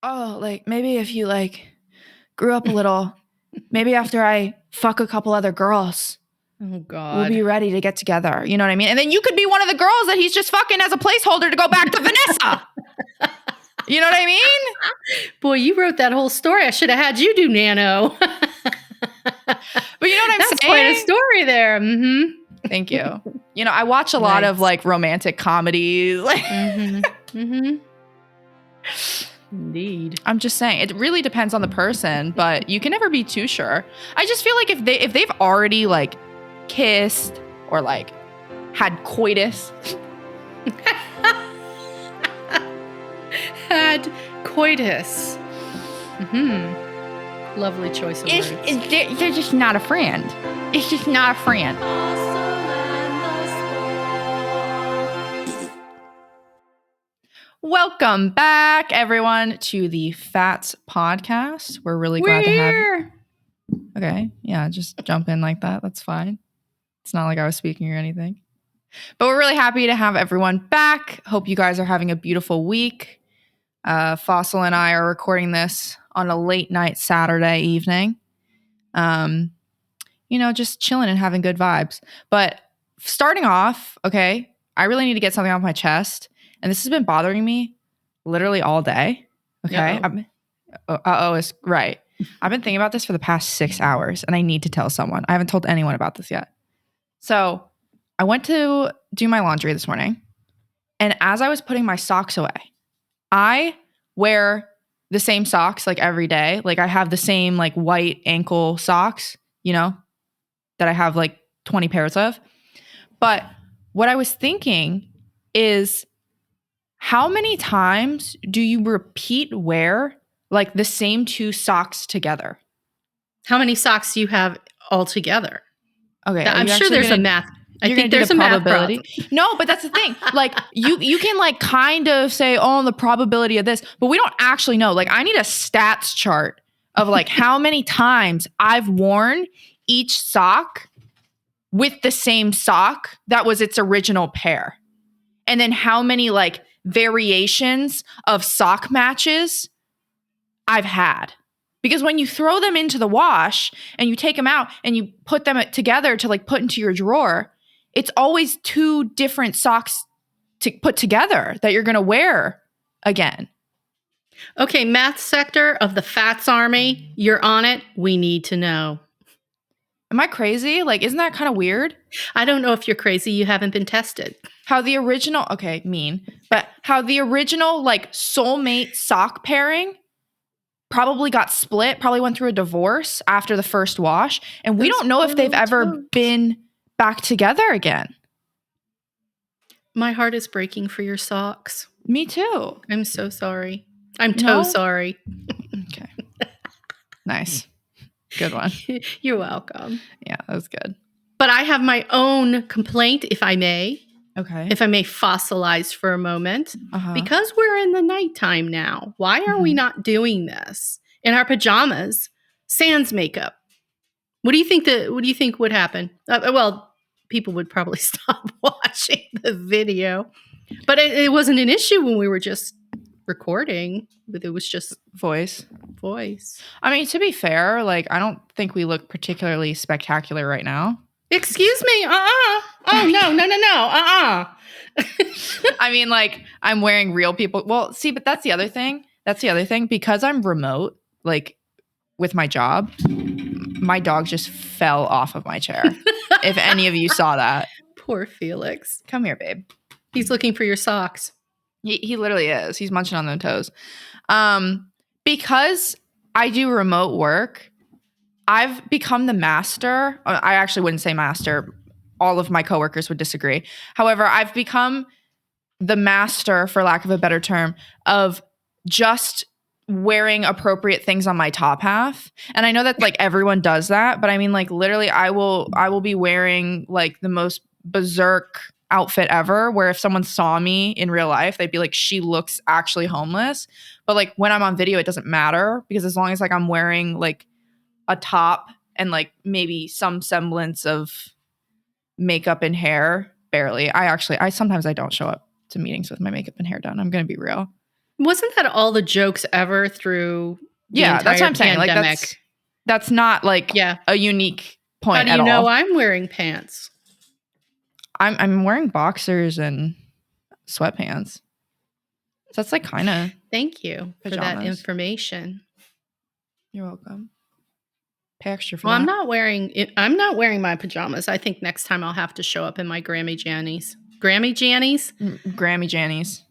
oh, like maybe if you like grew up a little, maybe after I fuck a couple other girls, Oh God. we'll be ready to get together. You know what I mean? And then you could be one of the girls that he's just fucking as a placeholder to go back to Vanessa. You know what I mean? Boy, you wrote that whole story. I should have had you do Nano. But you know what I'm That's saying? quite a story there. Mm-hmm. Thank you. You know, I watch a lot of Nice. like romantic comedies. Mm-hmm. Mm-hmm. Indeed. I'm just saying, it really depends on the person, but you can never be too sure. I just feel like if they've already like kissed or like had coitus, Had coitus. Mm-hmm. Lovely choice of words. they're just not a friend. It's just not a friend. Welcome back, everyone, to the Fats podcast. We're really glad to have you. Okay, yeah, just jump in like that. That's fine. It's not like I was speaking or anything. But we're really happy to have everyone back. Hope you guys are having a beautiful week. Fossil and I are recording this on a late night Saturday evening. You know, just chilling and having good vibes. But starting off, okay, I really need to get something off my chest. And this has been bothering me literally all day. Okay. It's right. I've been thinking about this for the past 6 hours and I need to tell someone. I haven't told anyone about this yet. So I went to do my laundry this morning. And as I was putting my socks away, I wear the same socks like every day. Like I have the same like white ankle socks, you know, that I have like 20 pairs of. But what I was thinking is, how many times do you repeat wear like the same two socks together? How many socks do you have altogether? Okay, I'm sure there's a math. I think there's a probability. math problem. No, but that's the thing. Like you can like kind of say, oh, the probability of this, but we don't actually know. Like I need a stats chart of like how many times I've worn each sock with the same sock that was its original pair. And then how many like variations of sock matches I've had. Because when you throw them into the wash and you take them out and you put them together to like put into your drawer, it's always two different socks to put together that you're going to wear again. Okay, math sector of the Fats Army, you're on it. We need to know. Am I crazy? Like, isn't that kind of weird? I don't know if you're crazy. You haven't been tested. How the original, okay, mean, but how the original like soulmate sock pairing probably got split, probably went through a divorce after the first wash. And we don't know if they've ever been back together again. My heart is breaking for your socks. Me too. I'm so sorry. I'm so sorry. Okay. Nice. Good one. You're welcome. Yeah, that was good. But I have my own complaint, if I may. Okay. If I may fossilize for a moment. Because we're in the nighttime now, why are we not doing this in our pajamas, sans makeup? What do you think would happen? Well, people would probably stop watching the video. But it wasn't an issue when we were just recording. It was just voice. I mean, to be fair, like I don't think we look particularly spectacular right now. Excuse me. Oh, no. I mean, like I'm wearing real people. Well, see, but that's the other thing. Because I'm remote, like with my job, my dog just fell off of my chair. If any of you saw that. Poor Felix. Come here, babe. He's looking for your socks. He literally is. He's munching on their toes. Because I do remote work, I've become the master. I actually wouldn't say master. All of my coworkers would disagree. However, I've become the master, for lack of a better term, of just wearing appropriate things on my top half. And I know that like everyone does that, but I mean like literally I will be wearing like the most berserk outfit ever, where if someone saw me in real life, they'd be like, she looks actually homeless. But like when I'm on video, it doesn't matter, because as long as like I'm wearing like a top and like maybe some semblance of makeup and hair, barely. I sometimes I don't show up to meetings with my makeup and hair done. I'm going to be real. Wasn't that all the jokes ever through the entire that's what I'm saying. pandemic? Like that's not like a unique point at all. How do you know I'm wearing pants? I'm wearing boxers and sweatpants. So that's like kind of. Thank you for that information. You're welcome. Pay extra for that. I'm not wearing my pajamas. I think next time I'll have to show up in my Grammy Jannies. Grammy Jannies? Grammy Jannies.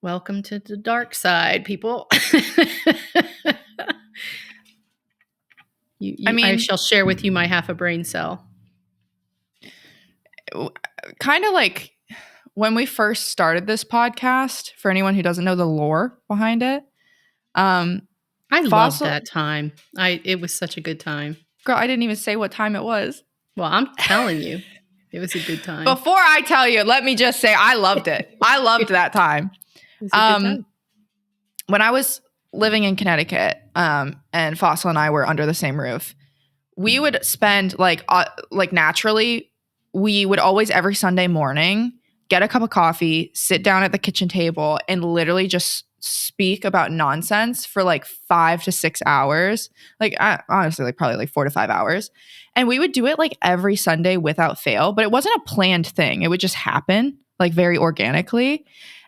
Welcome to the dark side, people. I shall share with you my half a brain cell. Kind of like when we first started this podcast, for anyone who doesn't know the lore behind it. I loved that time. It was such a good time. Girl, I didn't even say what time it was. Well, I'm telling you, it was a good time. Before I tell you, let me just say I loved it. I loved that time. It was a good time. When I was living in Connecticut, and Fossil and I were under the same roof, we would spend like naturally, we would always every Sunday morning get a cup of coffee, sit down at the kitchen table, and literally just speak about nonsense for like 5 to 6 hours. Like honestly, like probably like 4 to 5 hours. And we would do it like every Sunday without fail, but it wasn't a planned thing. It would just happen like very organically.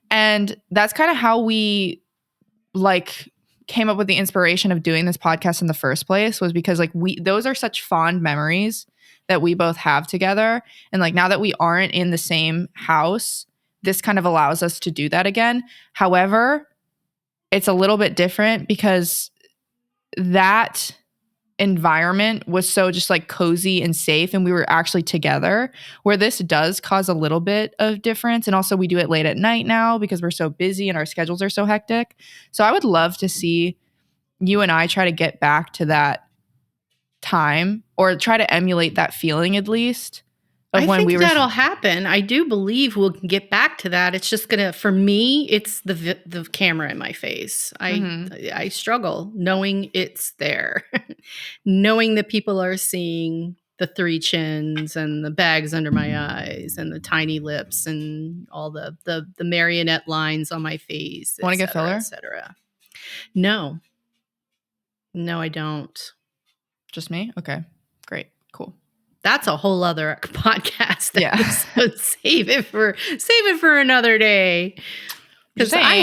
And that's kind of how we like came up with the inspiration of doing this podcast in the first place, was because like those are such fond memories that we both have together. And like now that we aren't in the same house, this kind of allows us to do that again. However, it's a little bit different because that environment was so just like cozy and safe, and we were actually together, where this does cause a little bit of difference. And also we do it late at night now because we're so busy and our schedules are so hectic. So I would love to see you and I try to get back to that time, or try to emulate that feeling at least. I think that'll happen. I do believe we'll get back to that. It's just gonna, for me, it's the camera in my face. I struggle knowing it's there, knowing that people are seeing the 3 chins and the bags under my eyes and the tiny lips and all the marionette lines on my face. Want to get filler? Etc. No, I don't. Just me? Okay, great, cool. That's a whole other podcast. Save it for another day. Because I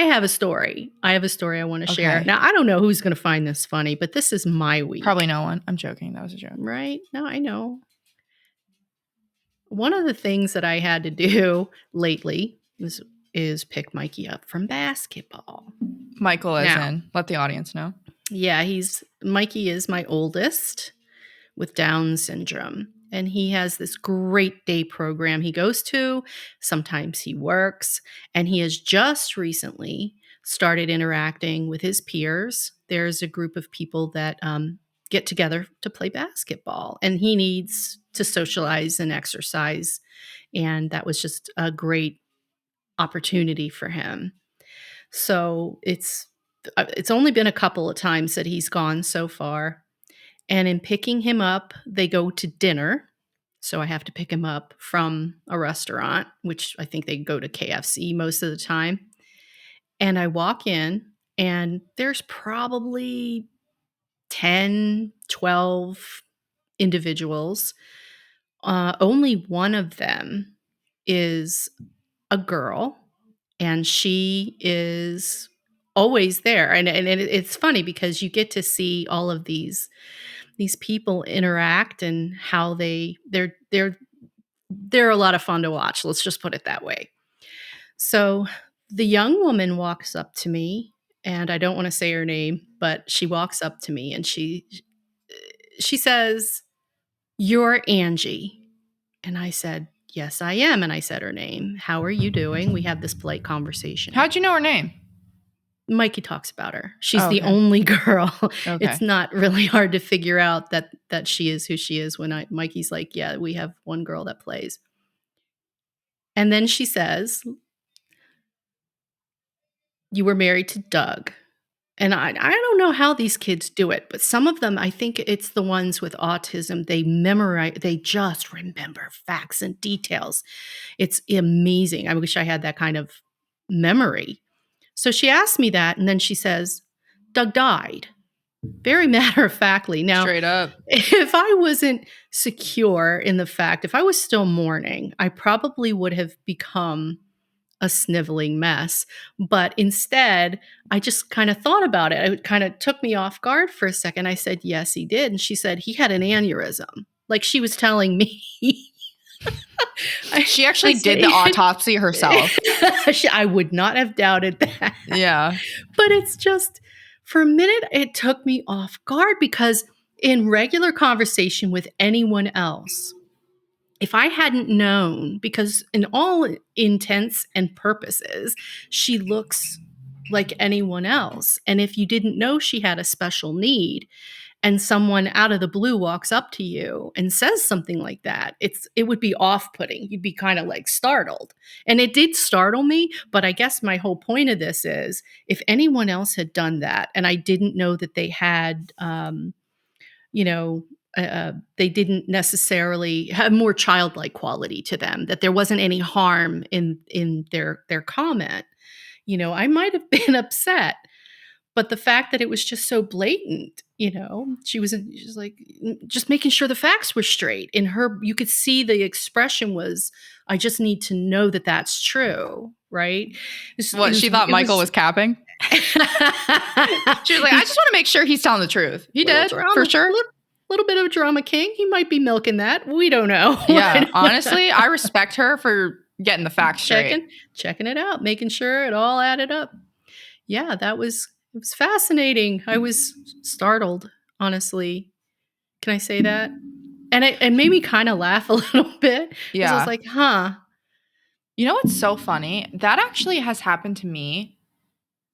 have a story. I want to share. Now, I don't know who's going to find this funny, but this is my week. Probably no one. I'm joking. That was a joke. Right? No, I know. One of the things that I had to do lately is pick Mikey up from basketball. Michael is in. Let the audience know. Yeah, Mikey is my oldest with Down syndrome. And he has this great day program he goes to. Sometimes he works. And he has just recently started interacting with his peers. There's a group of people that get together to play basketball. And he needs to socialize and exercise. And that was just a great opportunity for him. So it's only been a couple of times that he's gone so far. And in picking him up, they go to dinner. So I have to pick him up from a restaurant, which I think they go to KFC most of the time. And I walk in, and there's probably 10, 12 individuals. Only one of them is a girl, and she is always there. And it's funny because you get to see all of these people interact and how they're a lot of fun to watch. Let's just put it that way. So the young woman walks up to me, and I don't want to say her name, but she walks up to me and she says, "You're Angie." And I said, "Yes, I am." And I said her name. "How are you doing?" We had this polite conversation. How'd you know her name? Mikey talks about her. She's the only girl. Okay. It's not really hard to figure out that she is who she is when Mikey's like, "Yeah, we have one girl that plays." And then she says, "You were married to Doug." And I don't know how these kids do it, but some of them, I think it's the ones with autism, they just remember facts and details. It's amazing. I wish I had that kind of memory. So she asked me that, and then she says, Doug died. Very matter-of-factly. Now, straight up. If I wasn't secure in the fact, if I was still mourning, I probably would have become a sniveling mess. But instead, I just kind of thought about it. It kind of took me off guard for a second. I said, yes, he did. And she said, he had an aneurysm. Like she was telling me. She actually did the autopsy herself. I would not have doubted that. Yeah. But it's just, for a minute, it took me off guard because in regular conversation with anyone else, if I hadn't known, because in all intents and purposes, she looks like anyone else. And if you didn't know she had a special need and someone out of the blue walks up to you and says something like that, it would be off-putting. You'd be kind of like startled. And it did startle me, but I guess my whole point of this is if anyone else had done that and I didn't know that they had, they didn't necessarily have more childlike quality to them, that there wasn't any harm in their comment, I might have been upset. But the fact that it was just so blatant, she was like just making sure the facts were straight. In her, you could see the expression was, I just need to know that that's true, right? She thought Michael was capping? She was like, I just want to make sure he's telling the truth. He did, for sure. Little bit of a drama king. He might be milking that. We don't know. Yeah, honestly, I respect her for getting the facts straight. Checking it out, making sure it all added up. Yeah, it was fascinating. I was startled, honestly. Can I say that? And it made me kind of laugh a little bit. Yeah. I was like, huh. You know what's so funny? That actually has happened to me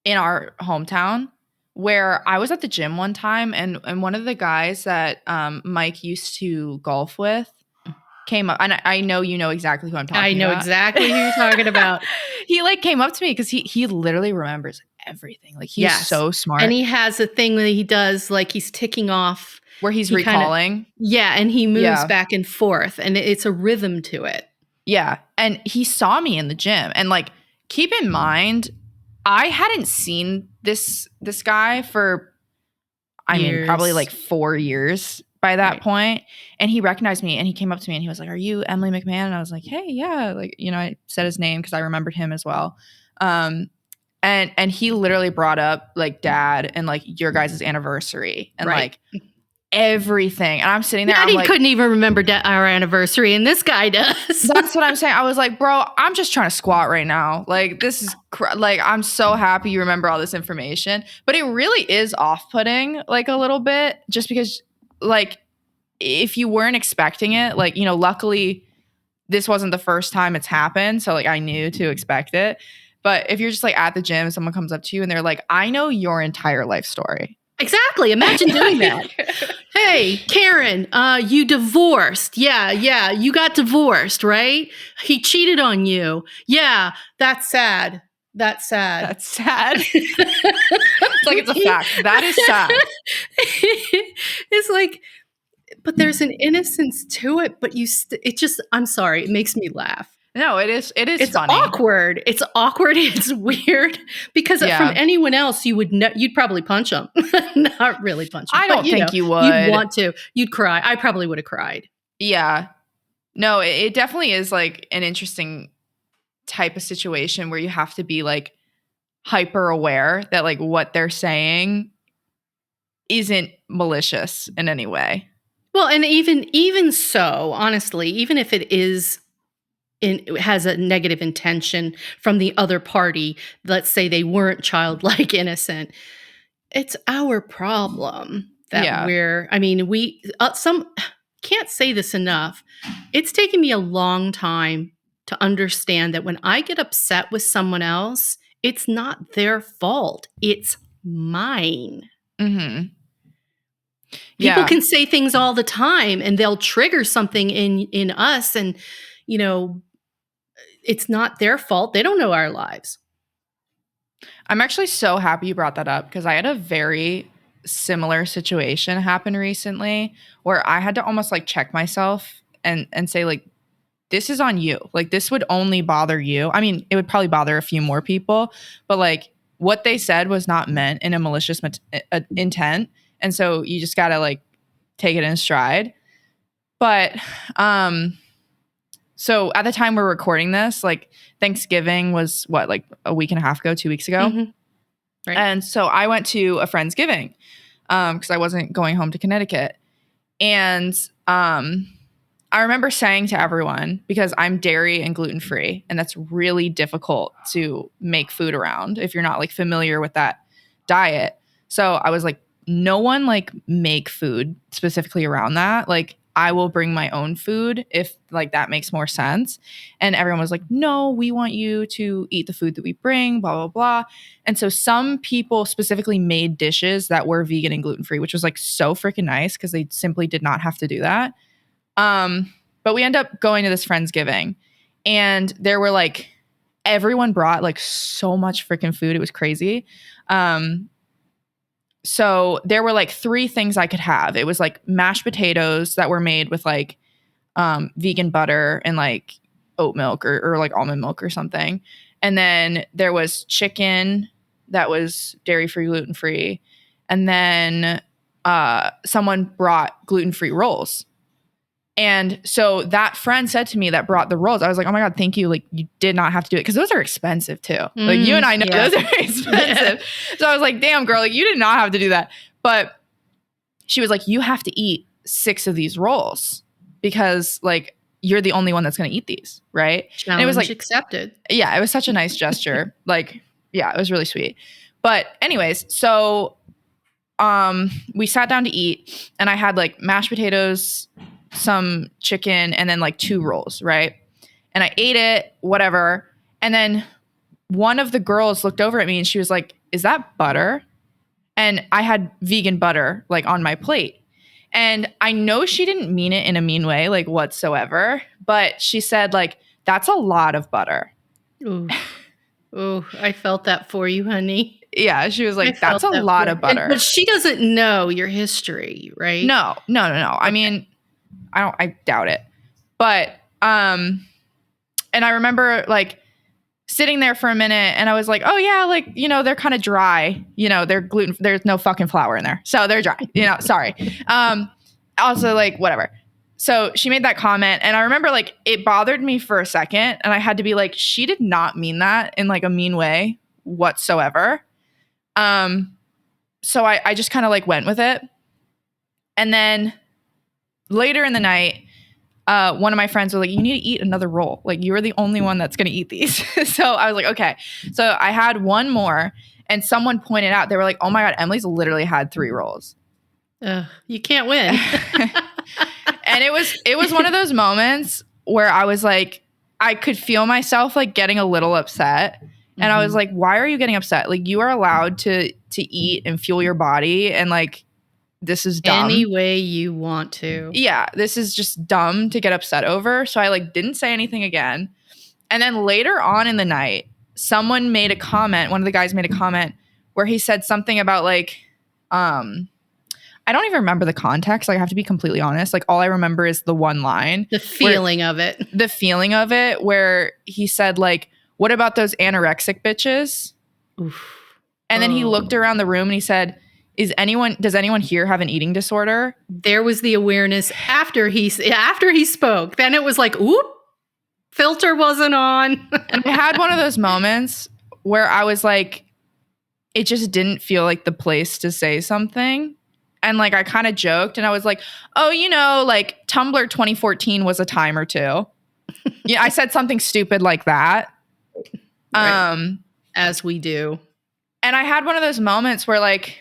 in our hometown, where I was at the gym one time and one of the guys that Mike used to golf with came up, and I know you know exactly who I'm talking about. I know exactly who you're talking about. He came up to me because he literally remembers everything. Like he's so smart. And he has a thing that he does, like he's ticking off. Where he's recalling. And he moves back and forth, and it's a rhythm to it. Yeah, and he saw me in the gym, and like keep in mind, I hadn't seen this guy for, probably like 4 years by that point. And he recognized me and he came up to me and he was like, "Are you Emily McMahon?" And I was like, "Hey, yeah." Like, I said his name because I remembered him as well. And he literally brought up like dad and like your guys' anniversary and like everything. And I'm sitting there. Daddy couldn't even remember our anniversary, and this guy does. That's what I'm saying. I was like, bro, I'm just trying to squat right now. Like, this is like, I'm so happy you remember all this information. But it really is off-putting, like a little bit, just because, like, if you weren't expecting it, like, luckily this wasn't the first time it's happened. So, like, I knew to expect it. But if you're just like at the gym and someone comes up to you and they're like, I know your entire life story. Exactly. Imagine doing that. Hey, Karen, you divorced. Yeah. You got divorced, right? He cheated on you. Yeah. That's sad. It's like it's a fact. That is sad. It's like, but there's an innocence to it, but I'm sorry. It makes me laugh. No, it is. It's funny. Awkward. It's awkward. It's weird because from anyone else, you'd probably punch them. Not really punch them. I don't think you would. You'd want to. You'd cry. I probably would have cried. Yeah. No, it definitely is like an interesting type of situation where you have to be like hyper aware that like what they're saying isn't malicious in any way. Well, and even so, honestly, even if it has a negative intention from the other party, let's say they weren't childlike innocent, it's our problem that we can't say this enough. It's taken me a long time to understand that when I get upset with someone else, it's not their fault. It's mine. Mm-hmm. People can say things all the time and they'll trigger something in us, and it's not their fault. They don't know our lives. I'm actually so happy you brought that up because I had a very similar situation happen recently where I had to almost like check myself and say like, this is on you. Like, this would only bother you. I mean, it would probably bother a few more people, but like, what they said was not meant in a malicious intent. And so you just got to like take it in stride. But so at the time we're recording this, like Thanksgiving was what, like a week and a half ago, 2 weeks ago. Mm-hmm. Right. And so I went to a Friendsgiving because I wasn't going home to Connecticut. And I remember saying to everyone, because I'm dairy and gluten free, and that's really difficult to make food around if you're not like familiar with that diet. So I was like, no one like make food specifically around that. Like I will bring my own food if like that makes more sense. And everyone was like, no, we want you to eat the food that we bring, blah, blah, blah. And so some people specifically made dishes that were vegan and gluten free, which was like so freaking nice because they simply did not have to do that. But we end up going to this Friendsgiving, and there were like, everyone brought like so much freaking food. It was crazy. So there were like 3 things I could have. It was like mashed potatoes that were made with like vegan butter and like oat milk or like almond milk or something. And then there was chicken that was dairy-free, gluten-free. And then someone brought gluten-free rolls. And so that friend said to me that brought the rolls, I was like, oh my God, thank you. Like you did not have to do it. Cause those are expensive too. Like you and I know those are expensive. So I was like, damn girl, like you did not have to do that. But she was like, you have to eat 6 of these rolls because like you're the only one that's going to eat these. Right. Challenge and it was like accepted. Yeah. It was such a nice gesture. Like, yeah, it was really sweet. But anyways, so we sat down to eat and I had like mashed potatoes, some chicken, and then like 2 rolls, right? And I ate it, whatever. And then one of the girls looked over at me and she was like, is that butter? And I had vegan butter like on my plate. And I know she didn't mean it in a mean way, like whatsoever, but she said like, that's a lot of butter. Ooh. Ooh, I felt that for you, honey. Yeah, she was like, that's a lot of butter. But she doesn't know your history, right? No. Okay. I mean, I doubt it. But, and I remember like sitting there for a minute and I was like, oh yeah, like, you know, they're kind of dry, you know, they're gluten, there's no fucking flour in there. So they're dry, you know, sorry. Also like, whatever. So she made that comment and I remember like it bothered me for a second and I had to be like, she did not mean that in like a mean way whatsoever. So I just kind of like went with it. And then later in the night, one of my friends was like, you need to eat another roll. Like you are the only one that's going to eat these. So I was like, okay. So I had one more and someone pointed out, they were like, oh my God, Emily's literally had 3 rolls. You can't win. And it was one of those moments where I was like, I could feel myself like getting a little upset. And I was like, why are you getting upset? Like you are allowed to eat and fuel your body. And like, this is dumb. Any way you want to. Yeah, this is just dumb to get upset over. So I like didn't say anything again. And then later on in the night, someone made a comment, one of the guys made a comment where he said something about like, I don't even remember the context. Like I have to be completely honest. Like all I remember is the one line. The feeling of it. The feeling of it where he said like, what about those anorexic bitches? Oof. And then he looked around the room and he said, does anyone here have an eating disorder? There was the awareness after he spoke. Then it was like, oop, filter wasn't on. And I had one of those moments where I was like, it just didn't feel like the place to say something. And like, I kind of joked and I was like, oh, you know, like Tumblr 2014 was a time or two. Yeah, I said something stupid like that. Right. As we do. And I had one of those moments where like,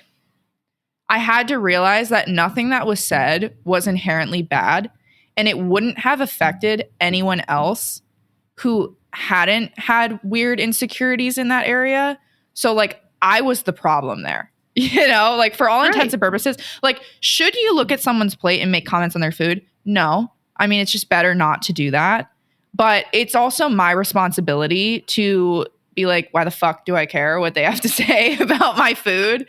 I had to realize that nothing that was said was inherently bad and it wouldn't have affected anyone else who hadn't had weird insecurities in that area. So like I was the problem there, you know, like for all intents and purposes, like should you look at someone's plate and make comments on their food? No. I mean, it's just better not to do that. But it's also my responsibility to be like, why the fuck do I care what they have to say about my food?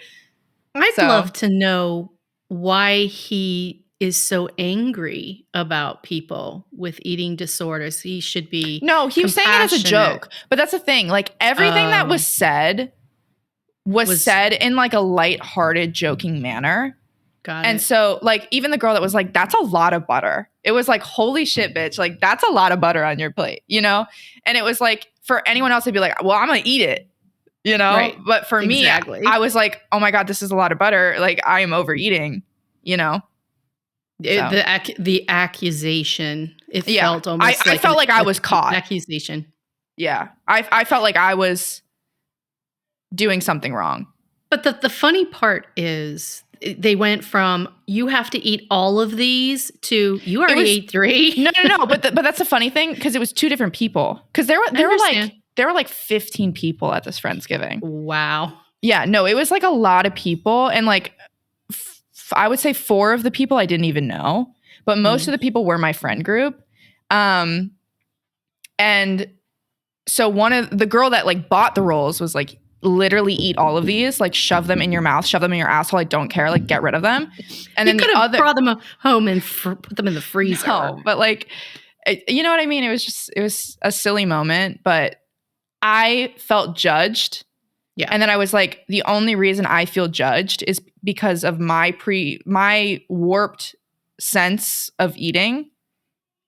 I'd love to know why he is so angry about people with eating disorders. He should be No, he was saying it as a joke. But that's the thing. Like everything that was said was said in like a lighthearted, joking manner. Got it. And so, like, even the girl that was like, that's a lot of butter. It was like, holy shit, bitch. Like, that's a lot of butter on your plate, you know? And it was like, for anyone else, they'd be like, well, I'm going to eat it, you know? Right. But for me, I was like, oh my God, this is a lot of butter. Like, I am overeating, you know? The accusation, it felt almost I felt like I was caught. Accusation. Yeah. I felt like I was doing something wrong. But the funny part is they went from you have to eat all of these to you already ate 3. No. But that's the funny thing because it was 2 different people. Because there were like 15 people at this Friendsgiving. Wow. Yeah. No, it was like a lot of people, and like I would say 4 of the people I didn't even know, but most of the people were my friend group. And so one of the girl that like bought the rolls was like, literally eat all of these, like shove them in your mouth, shove them in your asshole. I don't care. Like get rid of them. And then the other brought them home and put them in the freezer. No, but like, you know what I mean? It was a silly moment, but I felt judged. Yeah. And then I was like, the only reason I feel judged is because of my warped sense of eating.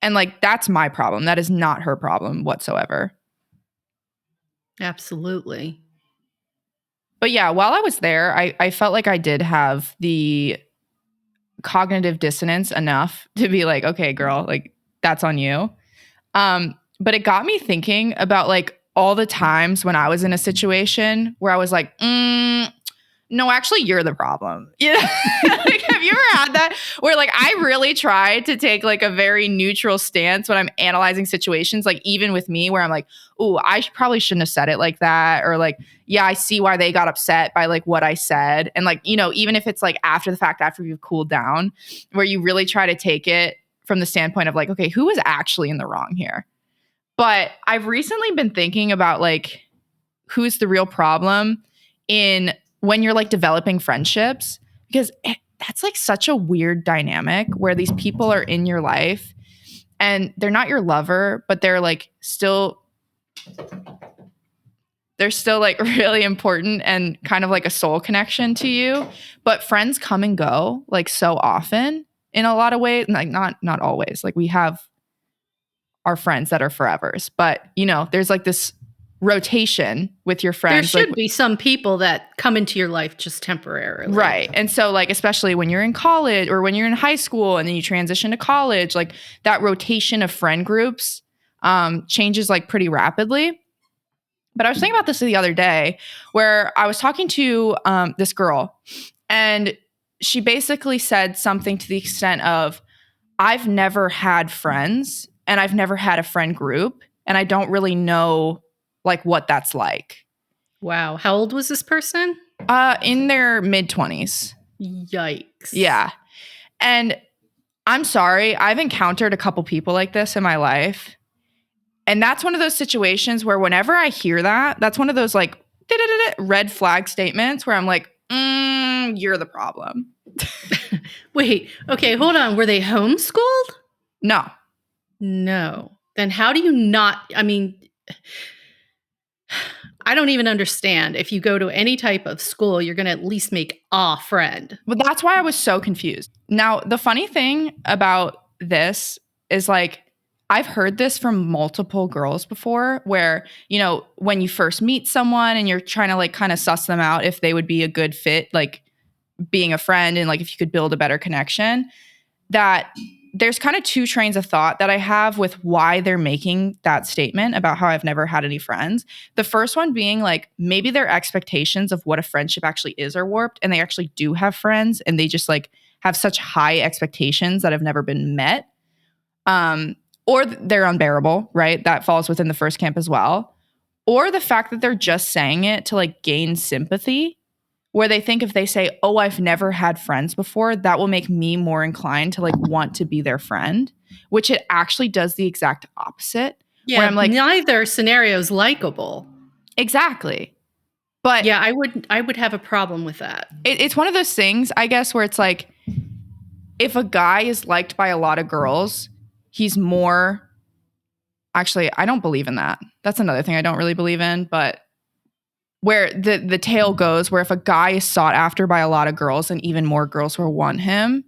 And like, that's my problem. That is not her problem whatsoever. Absolutely. But yeah, while I was there, I felt like I did have the cognitive dissonance enough to be like, okay, girl, like that's on you. But it got me thinking about like all the times when I was in a situation where I was like, no, actually, you're the problem. You know? Like, have you ever had that where like I really tried to take like a very neutral stance when I'm analyzing situations, like even with me where I'm like, oh, I probably shouldn't have said it like that. Or like, yeah, I see why they got upset by like what I said. And like, you know, even if it's like after the fact, after you've cooled down, where you really try to take it from the standpoint of like, okay, who is actually in the wrong here? But I've recently been thinking about like, who's the real problem in when you're like developing friendships, because that's like such a weird dynamic where these people are in your life and they're not your lover, but they're still like really important and kind of like a soul connection to you. But friends come and go like so often in a lot of ways, like not always. Like we have our friends that are forevers, but you know, there's like this rotation with your friends. There should be some people that come into your life just temporarily. Right. And so like, especially when you're in college or when you're in high school and then you transition to college, like that rotation of friend groups changes like pretty rapidly. But I was thinking about this the other day where I was talking to this girl and she basically said something to the extent of, I've never had friends and I've never had a friend group and I don't really know like what that's like. Wow. How old was this person? In their mid-20s. Yikes. Yeah. And I'm sorry, I've encountered a couple people like this in my life. And that's one of those situations where whenever I hear that, that's one of those like red flag statements where I'm like, you're the problem. Wait, okay, hold on. Were they homeschooled? No. Then how do you not, I mean, I don't even understand. If you go to any type of school, you're going to at least make a friend. Well, that's why I was so confused. Now, the funny thing about this is like, I've heard this from multiple girls before where, you know, when you first meet someone and you're trying to like kind of suss them out if they would be a good fit, like being a friend and like if you could build a better connection, that there's kind of 2 trains of thought that I have with why they're making that statement about how I've never had any friends. The first one being like maybe their expectations of what a friendship actually is are warped and they actually do have friends and they just like have such high expectations that have never been met. Or they're unbearable, right? That falls within the first camp as well. Or the fact that they're just saying it to like gain sympathy, where they think if they say, oh, I've never had friends before, that will make me more inclined to like want to be their friend, which it actually does the exact opposite. Yeah, where I'm like, neither scenario is likable. Exactly. But yeah, I would have a problem with that. It's one of those things, I guess, where it's like, if a guy is liked by a lot of girls, he's more, actually, I don't believe in that. That's another thing I don't really believe in, but where the tale goes, where if a guy is sought after by a lot of girls and even more girls will want him.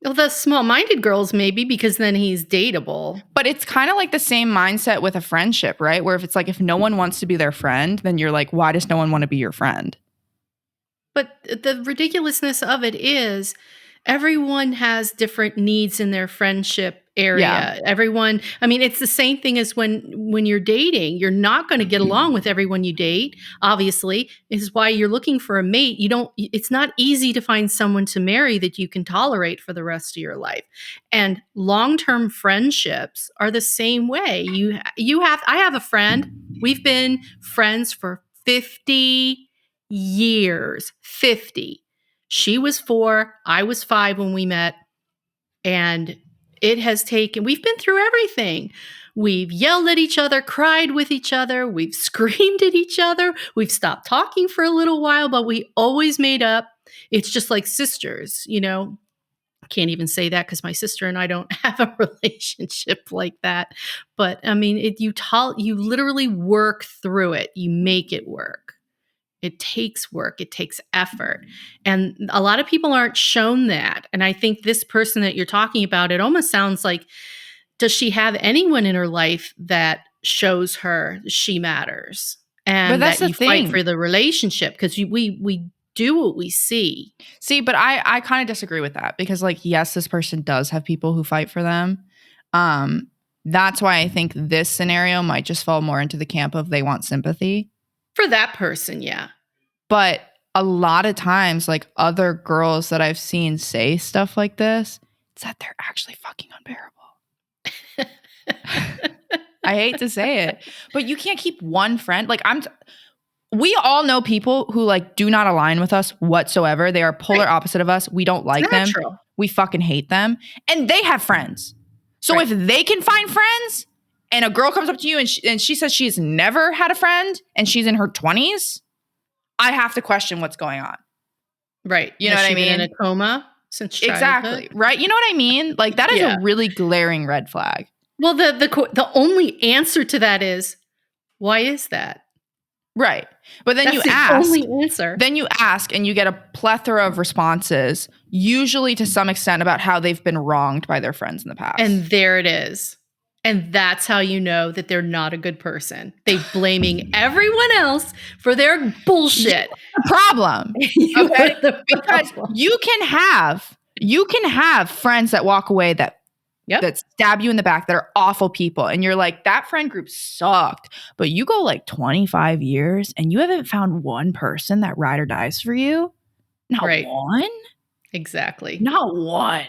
Well, the small-minded girls maybe, because then he's dateable. But it's kind of like the same mindset with a friendship, right? Where if it's like, if no one wants to be their friend, then you're like, why does no one want to be your friend? But the ridiculousness of it is everyone has different needs in their friendship area. Yeah. Everyone, I mean, it's the same thing as when you're dating. You're not going to get along with everyone you date, obviously. This is why you're looking for a mate. It's not easy to find someone to marry that you can tolerate for the rest of your life. And long-term friendships are the same way. I have a friend. We've been friends for 50 years. 50. She was 4, I was 5 when we met. And we've been through everything. We've yelled at each other, cried with each other, we've screamed at each other, we've stopped talking for a little while, but we always made up. It's just like sisters, I can't even say that because my sister and I don't have a relationship like that. But I mean, you literally work through it. You make it work. It takes work. It takes effort. And a lot of people aren't shown that. And I think this person that you're talking about, it almost sounds like, does she have anyone in her life that shows her she matters? And that you fight for the relationship? Because we do what we see. See, but I kind of disagree with that because, like, yes, this person does have people who fight for them. That's why I think this scenario might just fall more into the camp of they want sympathy. For that person, yeah. But a lot of times, like, other girls that I've seen say stuff like this, it's that they're actually fucking unbearable. I hate to say it, but you can't keep one friend. Like, we all know people who, like, do not align with us whatsoever. They are polar opposite of us. We don't like them. We fucking hate them. And they have friends. So if they can find friends and a girl comes up to you and she says she's never had a friend and she's in her 20s, I have to question what's going on. Right. You know what I mean? Been in a coma since childhood? Exactly. Right. You know what I mean? Like, that is a really glaring red flag. Well, the only answer to that is, why is that? Right. But then That's the only answer. Then you ask and you get a plethora of responses, usually to some extent about how they've been wronged by their friends in the past. And there it is. And that's how you know that they're not a good person. They're blaming everyone else for their bullshit. Problem. Okay? Because you can have friends that walk away that stab you in the back, that are awful people. And you're like, that friend group sucked. But you go like 25 years and you haven't found one person that ride or dies for you. Not one. Exactly. Not one.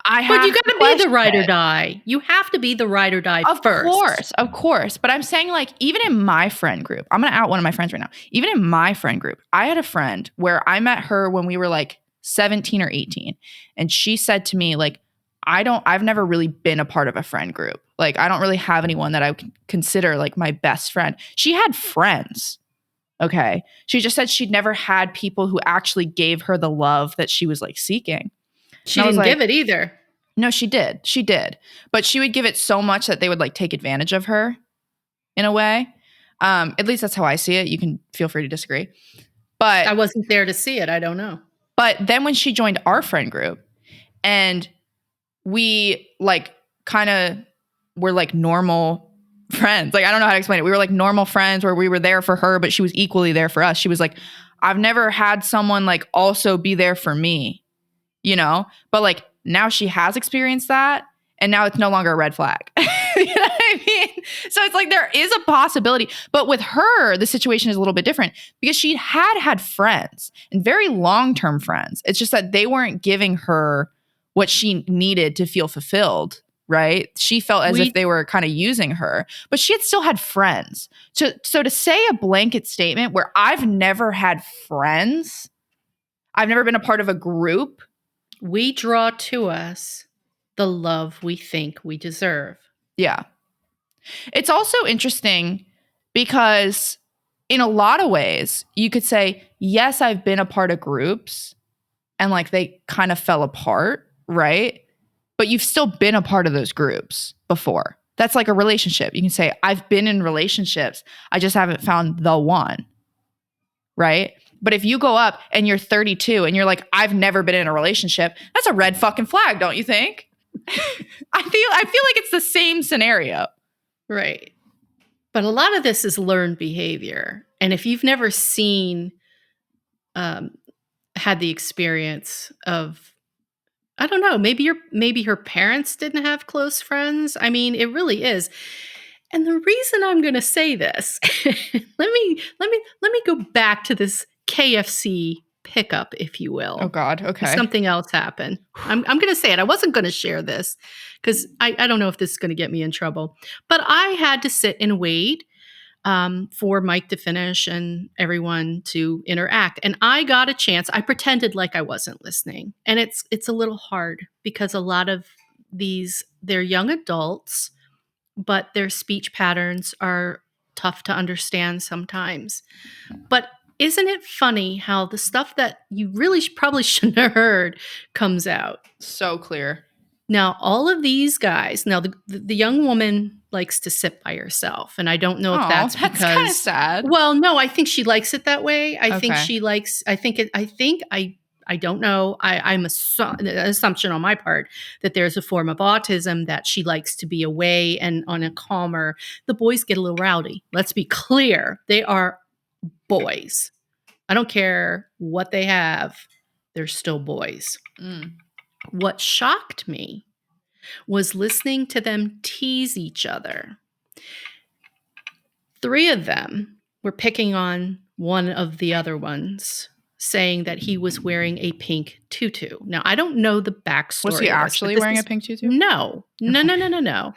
But you got to be the ride or die. You have to be the ride or die first. Of course. But I'm saying, like, even in my friend group, I'm going to out one of my friends right now. Even in my friend group, I had a friend where I met her when we were like 17 or 18. And she said to me, like, I've never really been a part of a friend group. Like, I don't really have anyone that I would consider like my best friend. She had friends. Okay. She just said she'd never had people who actually gave her the love that she was like seeking. She didn't give it either. No, she did. She did. But she would give it so much that they would like take advantage of her in a way. At least that's how I see it. You can feel free to disagree. But I wasn't there to see it. I don't know. But then when she joined our friend group and we like kind of were like normal friends. Like, I don't know how to explain it. We were like normal friends where we were there for her, but she was equally there for us. She was like, I've never had someone like also be there for me, you know? But like now she has experienced that and now it's no longer a red flag. You know what I mean? So it's like there is a possibility. But with her, the situation is a little bit different because she had friends and very long-term friends. It's just that they weren't giving her what she needed to feel fulfilled, right? She felt as if they were kind of using her, but she had still had friends. So to say a blanket statement where I've never had friends, I've never been a part of a group. We draw to us the love we think we deserve. Yeah. It's also interesting because in a lot of ways, you could say, yes, I've been a part of groups and like they kind of fell apart, right? But you've still been a part of those groups before. That's like a relationship. You can say, I've been in relationships. I just haven't found the one. Right? But if you go up and you're 32 and you're like, I've never been in a relationship, that's a red fucking flag, don't you think? I feel like it's the same scenario. Right. But a lot of this is learned behavior. And if you've never had the experience of, I don't know, maybe her parents didn't have close friends. I mean, it really is. And the reason I'm going to say this, let me go back to this KFC pickup, if you will. Oh God. Okay. Something else happened. I'm going to say it. I wasn't going to share this because I don't know if this is going to get me in trouble, but I had to sit and wait for Mike to finish and everyone to interact. And I got a chance. I pretended like I wasn't listening. And it's a little hard because a lot of they're young adults, but their speech patterns are tough to understand sometimes. But isn't it funny how the stuff that you really probably shouldn't have heard comes out? So clear. Now, all of these guys, now the young woman likes to sit by herself. And I don't know if that's because... That's kind of sad. Well, no, I think she likes it that way. I think she likes... I don't know. I'm an assumption on my part that there's a form of autism that she likes to be away and on a calmer. The boys get a little rowdy. Let's be clear. They are boys. I don't care what they have. They're still boys. Mm. What shocked me was listening to them tease each other. 3 of them were picking on one of the other ones, saying that he was wearing a pink tutu. Now, I don't know the backstory. Was he actually wearing a pink tutu? No. I'm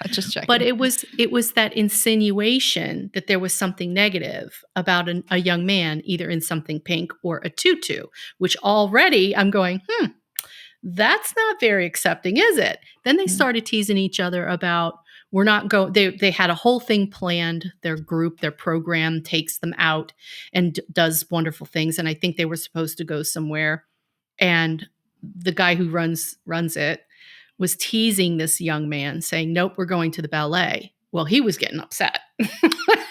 just checking. But it was that insinuation that there was something negative about a young man, either in something pink or a tutu, which already I'm going, that's not very accepting, is it? Then they started teasing each other about, we're not going, they had a whole thing planned. Their group, their program takes them out and does wonderful things. And I think they were supposed to go somewhere. And the guy who runs it was teasing this young man saying, nope, we're going to the ballet. Well, he was getting upset.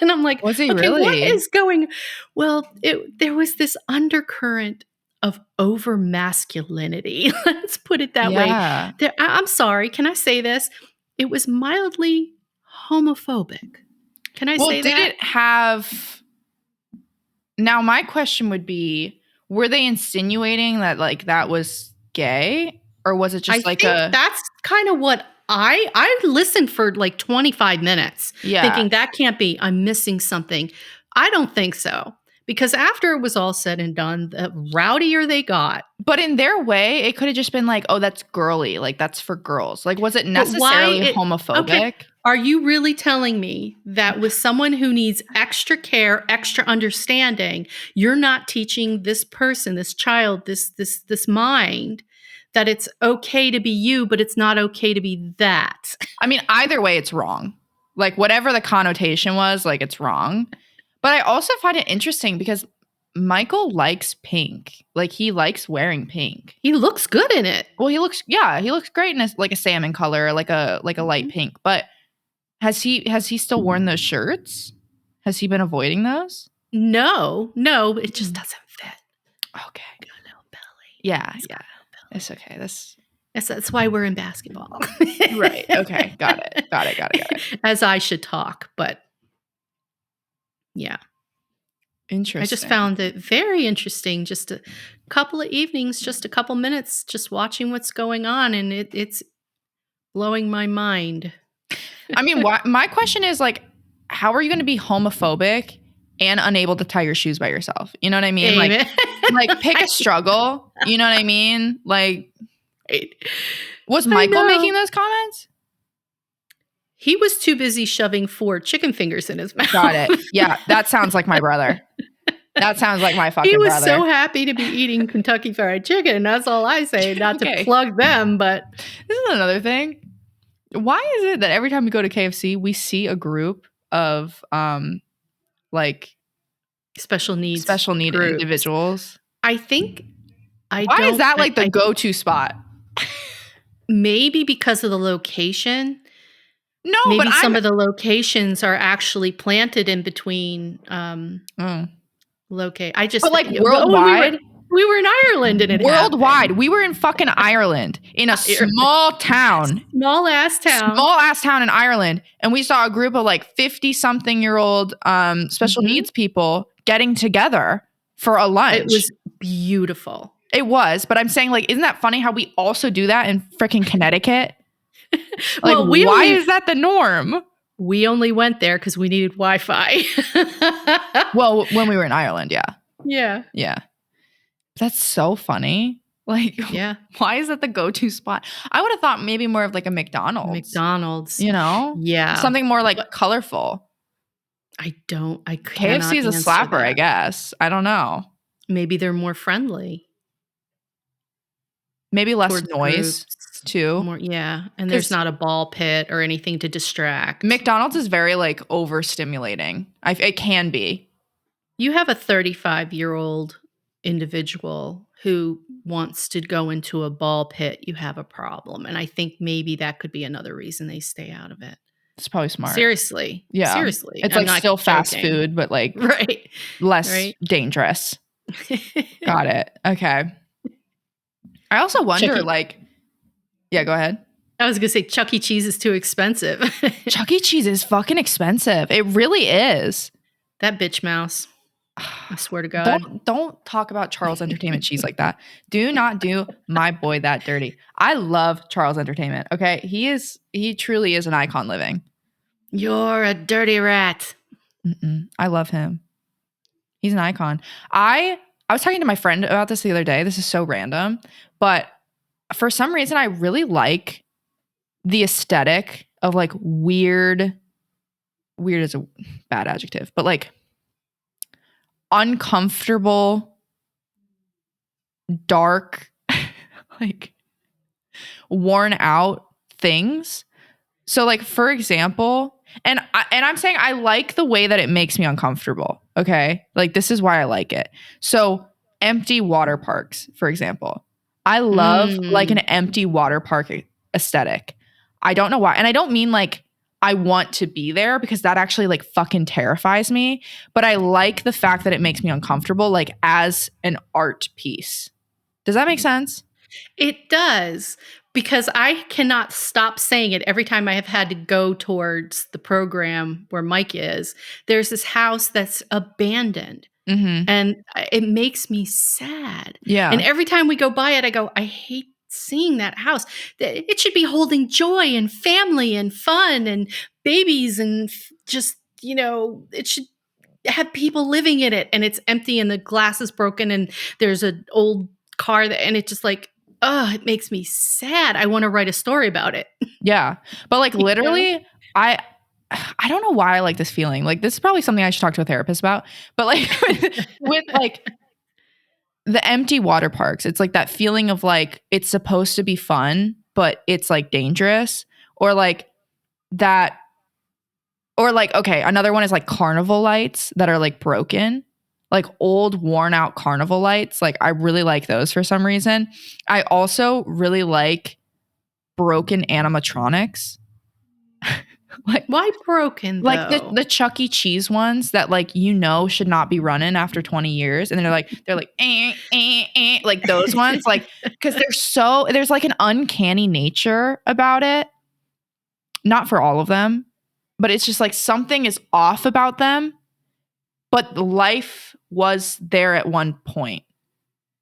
And I'm like, was he okay, really? What is going? Well, there was this undercurrent of over masculinity. Let's put it that way. I'm sorry. Can I say this? It was mildly homophobic. Can I say that? Did it have... Now, my question would be, were they insinuating that like that was gay? Or was it just that's kind of what I listened for like 25 minutes thinking that can't be, I'm missing something. I don't think so. Because after it was all said and done, the rowdier they got. But in their way, it could have just been like, oh, that's girly. Like, that's for girls. Like, was it necessarily homophobic? Okay. Are you really telling me that with someone who needs extra care, extra understanding, you're not teaching this person, this child, this mind, that it's okay to be you, but it's not okay to be that? I mean, either way, it's wrong. Like, whatever the connotation was, like, it's wrong. But I also find it interesting because Michael likes pink. Like, he likes wearing pink. He looks good in it. Well, he looks great in a salmon color, like a light pink. But has he still worn those shirts? Has he been avoiding those? No, it just doesn't fit. Okay. Got a little belly. Yeah. It's okay. That's why we're in basketball. Right. Okay. Got it. As I should talk, but yeah. Interesting. I just found it very interesting. Just a couple of evenings, just a couple minutes, just watching what's going on. And it's blowing my mind. I mean, my question is like, how are you going to be homophobic and unable to tie your shoes by yourself? You know what I mean? Amen. Like pick a struggle. You know what I mean? Like, was Michael making those comments? He was too busy shoving 4 chicken fingers in his mouth. Got it. Yeah, that sounds like my brother. That sounds like my fucking brother. He was so happy to be eating Kentucky Fried Chicken. That's all I say. Not to plug them, but... This is another thing. Why is it that every time we go to KFC, we see a group of, like... Special need individuals? I think... Why is that like the go-to spot? Maybe because of the location. No, maybe but some of the locations are actually planted in between locate. I just But like when worldwide, we were in Ireland and it worldwide, happened. we were in fucking Ireland in a small town, small ass town in Ireland, and we saw a group of like 50-something-year-old special needs people getting together for a lunch. It was beautiful. It was, but I'm saying, like, isn't that funny how we also do that in freaking Connecticut? Like, Well, why is that the norm? We only went there because we needed Wi-Fi. Well, when we were in Ireland, yeah. Yeah. Yeah. That's so funny. Like, yeah. Why is that the go-to spot? I would have thought maybe more of like a McDonald's. McDonald's. You know? Yeah. Something more like colorful. I cannot KFC is a slapper, that. I guess. I don't know. Maybe they're more friendly. Maybe less noise too. More, yeah. And there's not a ball pit or anything to distract. McDonald's is very like overstimulating. It can be. You have a 35-year-old individual who wants to go into a ball pit, you have a problem. And I think maybe that could be another reason they stay out of it. It's probably smart. Seriously. Yeah. Seriously. It's like still fast food, but like less dangerous. Got it. Okay. I also wonder, yeah, go ahead. I was going to say Chuck E. Cheese is too expensive. Chuck E. Cheese is fucking expensive. It really is. That bitch mouse. I swear to God. Don't talk about Charles Entertainment Cheese like that. Do not do my boy that dirty. I love Charles Entertainment. Okay. He truly is an icon living. You're a dirty rat. I love him. He's an icon. I was talking to my friend about this the other day. This is so random, but for some reason I really like the aesthetic of like weird is a bad adjective, but like uncomfortable, dark, like worn out things. So like, for example, and I'm saying I like the way that it makes me uncomfortable. Okay. Like this is why I like it. So empty water parks, for example, I love like an empty water park aesthetic. I don't know why. And I don't mean like I want to be there because that actually like fucking terrifies me. But I like the fact that it makes me uncomfortable, like as an art piece. Does that make sense? It does. Because I cannot stop saying it every time I have had to go towards the program where Mike is. There's this house that's abandoned. And it makes me sad. Yeah. And every time we go by it, I go, I hate seeing that house. It should be holding joy and family and fun and babies and just, it should have people living in it. And it's empty and the glass is broken and there's an old car and it's just like, oh, it makes me sad. I want to write a story about it. Yeah. But like literally, I don't know why I like this feeling. Like this is probably something I should talk to a therapist about. But like with like the empty water parks, it's like that feeling of like it's supposed to be fun, but it's like dangerous. Or like that, or like, okay, another one is like carnival lights that are like broken. Like old worn out carnival lights. Like I really like those for some reason. I also really like broken animatronics. Like why broken though? Like the Chuck E. Cheese ones that like should not be running after 20 years. And they're like like those ones. Like because there's like an uncanny nature about it. Not for all of them, but it's just like something is off about them. But life was there at one point,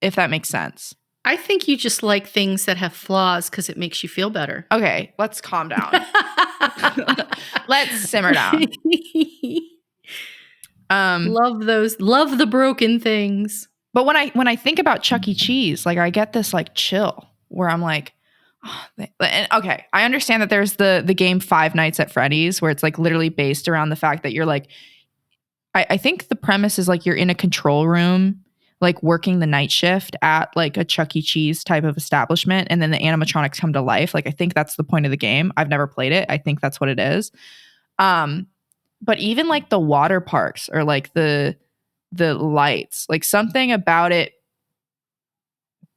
if that makes sense. I think you just like things that have flaws because it makes you feel better. Okay, let's calm down. Let's simmer down. Love the broken things. But when I think about Chuck E. Cheese, like I get this like chill where I'm like, okay, I understand that there's the game Five Nights at Freddy's where it's like literally based around the fact that you're like, I think the premise is like you're in a control room, like working the night shift at like a Chuck E. Cheese type of establishment. And then the animatronics come to life. Like, I think that's the point of the game. I've never played it. I think that's what it is. But even like the water parks or like the lights, like something about it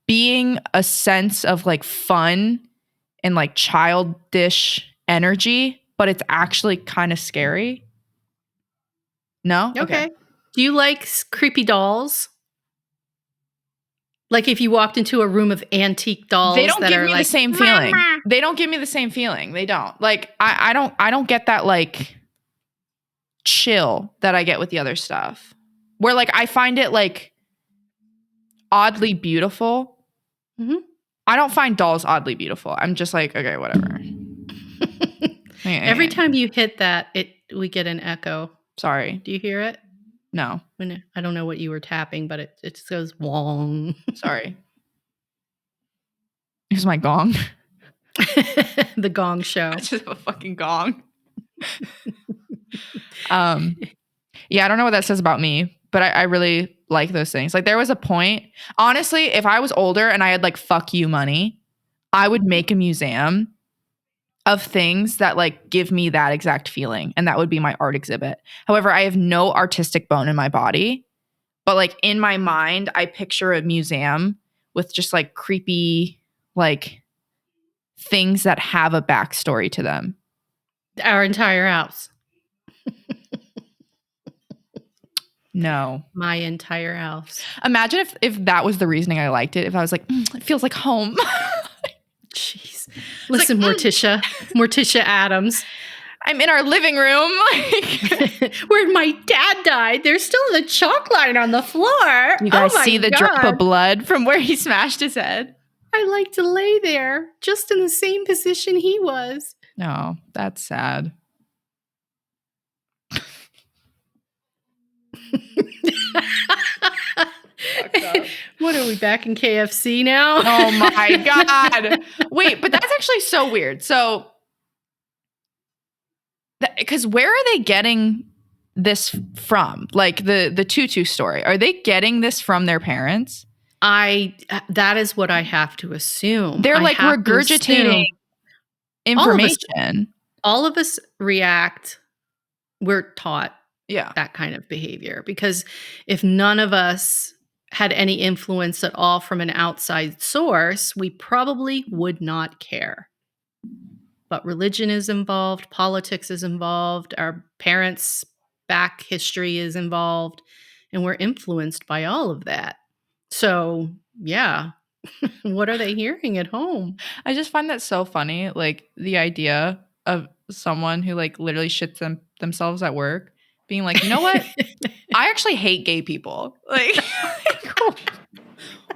being a sense of like fun and like childish energy, but it's actually kind of scary. No? Okay. Do you like creepy dolls? Like if you walked into a room of antique dolls, they don't give me like, the same feeling. They don't give me the same feeling. They don't. Like I don't get that like chill that I get with the other stuff. Where like I find it like oddly beautiful. Mm-hmm. I don't find dolls oddly beautiful. I'm just like, okay, whatever. Every time you hit that, we get an echo. Sorry. Do you hear it? No. I don't know what you were tapping, but it just goes wong. Sorry. Here's my gong. The Gong Show. I just have a fucking gong. Yeah, I don't know what that says about me, but I really like those things. Like there was a point, honestly, if I was older and I had like fuck you money, I would make a museum of things that like give me that exact feeling. And that would be my art exhibit. However, I have no artistic bone in my body, but like in my mind, I picture a museum with just like creepy, like things that have a backstory to them. Our entire house. No. My entire house. Imagine if that was the reasoning I liked it. If I was like, it feels like home. Jeez. Listen, like, Morticia Adams. I'm in our living room. Where my dad died. There's still the chalk line on the floor. You guys see the drop of blood from where he smashed his head? I like to lay there, just in the same position he was. No, that's sad. What are we back in KFC now? Oh my God. Wait, but that's actually so weird. So, because where are they getting this from? Like the tutu story. Are they getting this from their parents? That is what I have to assume. They're like regurgitating information. All of us react. We're taught that kind of behavior, because if none of us had any influence at all from an outside source, we probably would not care. But religion is involved, politics is involved, our parents' back history is involved, and we're influenced by all of that. So, yeah. What are they hearing at home? I just find that so funny. Like the idea of someone who like literally shits themselves at work being like, you know what? I actually hate gay people. Like,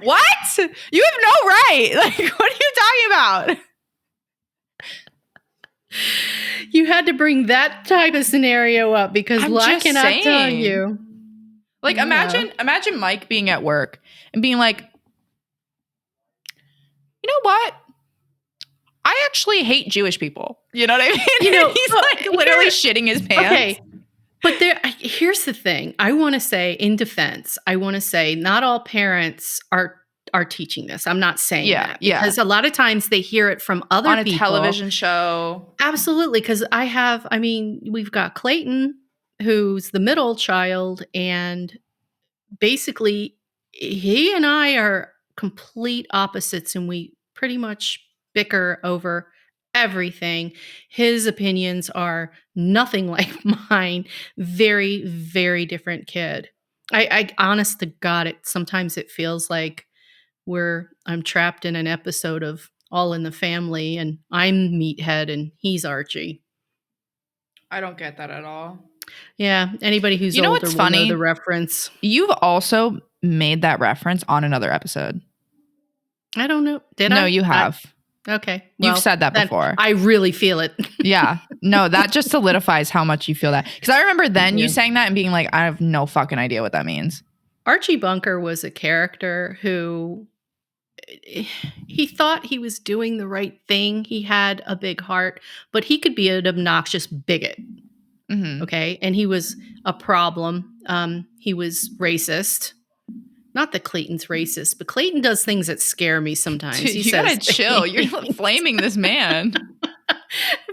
what? You have no right. Like, what are you talking about? You had to bring that type of scenario up because I cannot tell you. Like, imagine Mike being at work and being like, you know what? I actually hate Jewish people. You know what I mean? You know, he's like literally shitting his pants. Okay. But here's the thing. I want to say, in defense, not all parents are teaching this. I'm not saying that. Because a lot of times they hear it from other people. On a television show. Absolutely. Because we've got Clayton, who's the middle child, and basically he and I are complete opposites, and we pretty much bicker over everything. His opinions are nothing like mine. Very, very different kid. I honest to God, sometimes it feels like I'm trapped in an episode of All in the Family, and I'm Meathead and he's Archie. I don't get that at all. Yeah, anybody who's older will know the reference. You've also made that reference on another episode. I don't know. Did I? No, you have. Okay. You've said that before. I really feel it. Yeah. No, that just solidifies how much you feel that. Because I remember then you saying that and being like, I have no fucking idea what that means. Archie Bunker was a character who he thought he was doing the right thing. He had a big heart, but he could be an obnoxious bigot. Mm-hmm. Okay. And he was a problem. He was racist. Not that Clayton's racist, but Clayton does things that scare me sometimes. Dude, you gotta chill. You're flaming this man.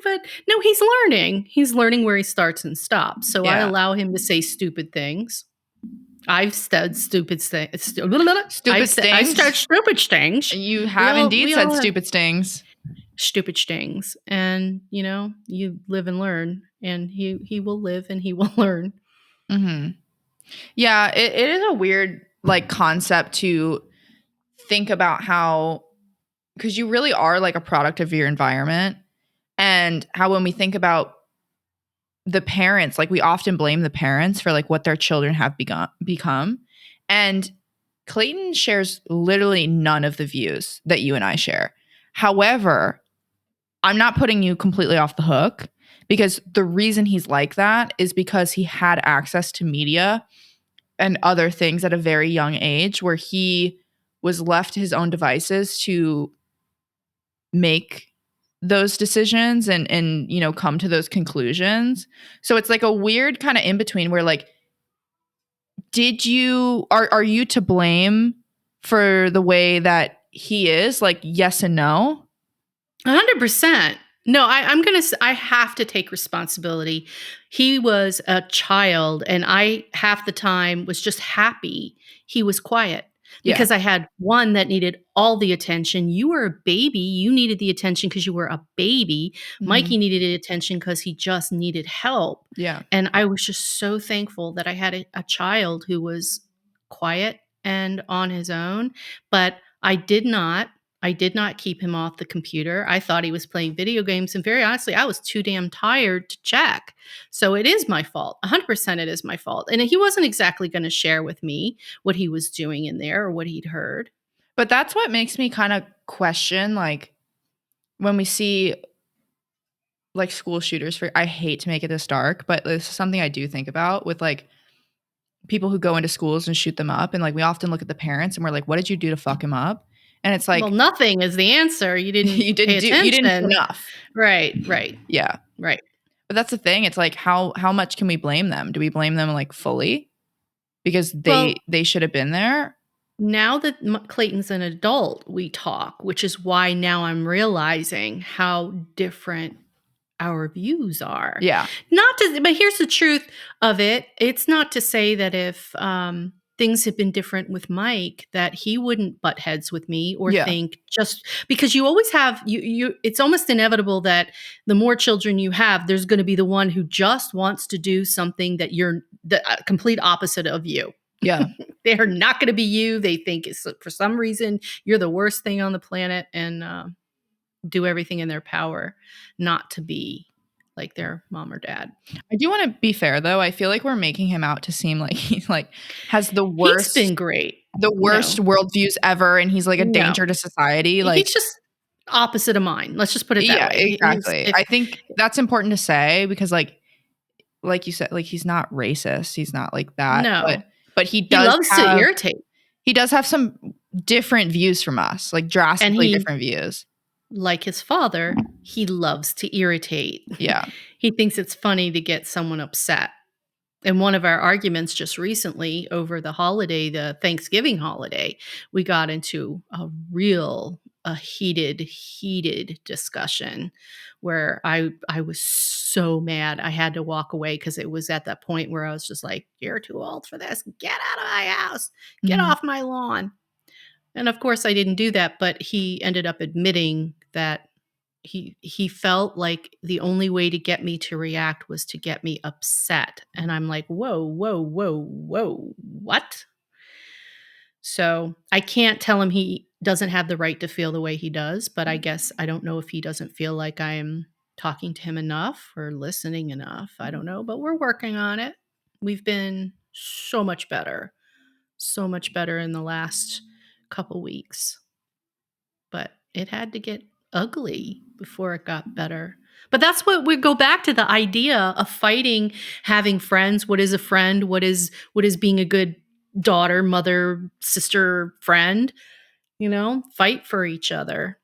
But no, he's learning. He's learning where he starts and stops. So I allow him to say stupid things. I've said stupid things. I start stupid things. You have indeed said stupid things. stupid stings. And, you live and learn, and he will live and he will learn. Mm-hmm. Yeah, it is a weird like concept to think about how, because you really are like a product of your environment, and how when we think about the parents, like we often blame the parents for like what their children have become. And Clayton shares literally none of the views that you and I share. However, I'm not putting you completely off the hook, because the reason he's like that is because he had access to media and other things at a very young age, where he was left to his own devices to make those decisions and come to those conclusions. So it's like a weird kind of in between where like, are you to blame for the way that he is? Like, yes and no. 100%. No, I have to take responsibility. He was a child, and I half the time was just happy he was quiet, because I had one that needed all the attention. You were a baby. You needed the attention because you were a baby. Mm-hmm. Mikey needed the attention because he just needed help. Yeah. And I was just so thankful that I had a child who was quiet and on his own. But I did not keep him off the computer. I thought he was playing video games. And very honestly, I was too damn tired to check. So it is my fault. 100% it is my fault. And he wasn't exactly going to share with me what he was doing in there or what he'd heard. But that's what makes me kind of question, like, when we see like school shooters, I hate to make it this dark, but this is something I do think about with like people who go into schools and shoot them up. And like, we often look at the parents and we're like, what did you do to fuck him up? And it's like, well, nothing is the answer. You didn't pay attention. You didn't do enough. Right. Yeah. Right. But that's the thing. It's like, how much can we blame them? Do we blame them like fully because they should have been there? Now that Clayton's an adult, we talk, which is why now I'm realizing how different our views are. Yeah. But here's the truth of it. It's not to say that if things had been different with Mike, that he wouldn't butt heads with me or think, just because you always have, it's almost inevitable that the more children you have, there's going to be the one who just wants to do something that you're the complete opposite of you. Yeah. They're not going to be you. They think for some reason you're the worst thing on the planet, and do everything in their power not to be like their mom or dad. I do want to be fair though. I feel like we're making him out to seem like he's like has the worst. He's been great. The worst worldviews ever, and he's like a danger to society. Like, he's just opposite of mine. Let's just put it that way. Exactly. I think that's important to say because like you said, like he's not racist. He's not like that. No. But he loves to irritate. He does have some different views from us, like drastically different views. Like his father, he loves to irritate. Yeah. He thinks it's funny to get someone upset. And one of our arguments just recently over the Thanksgiving holiday, we got into a heated discussion where I was so mad I had to walk away because it was at that point where I was just like, you're too old for this. Get out of my house. Get off my lawn. And of course I didn't do that, but he ended up admitting that he felt like the only way to get me to react was to get me upset. And I'm like, whoa, what? So I can't tell him he doesn't have the right to feel the way he does, but I guess I don't know if he doesn't feel like I am talking to him enough or listening enough. I don't know, but we're working on it. We've been so much better in the last couple weeks. But it had to get ugly before it got better. But that's what we go back to, the idea of fighting, having friends. What is a friend? What is being a good daughter, mother, sister, friend? Fight for each other.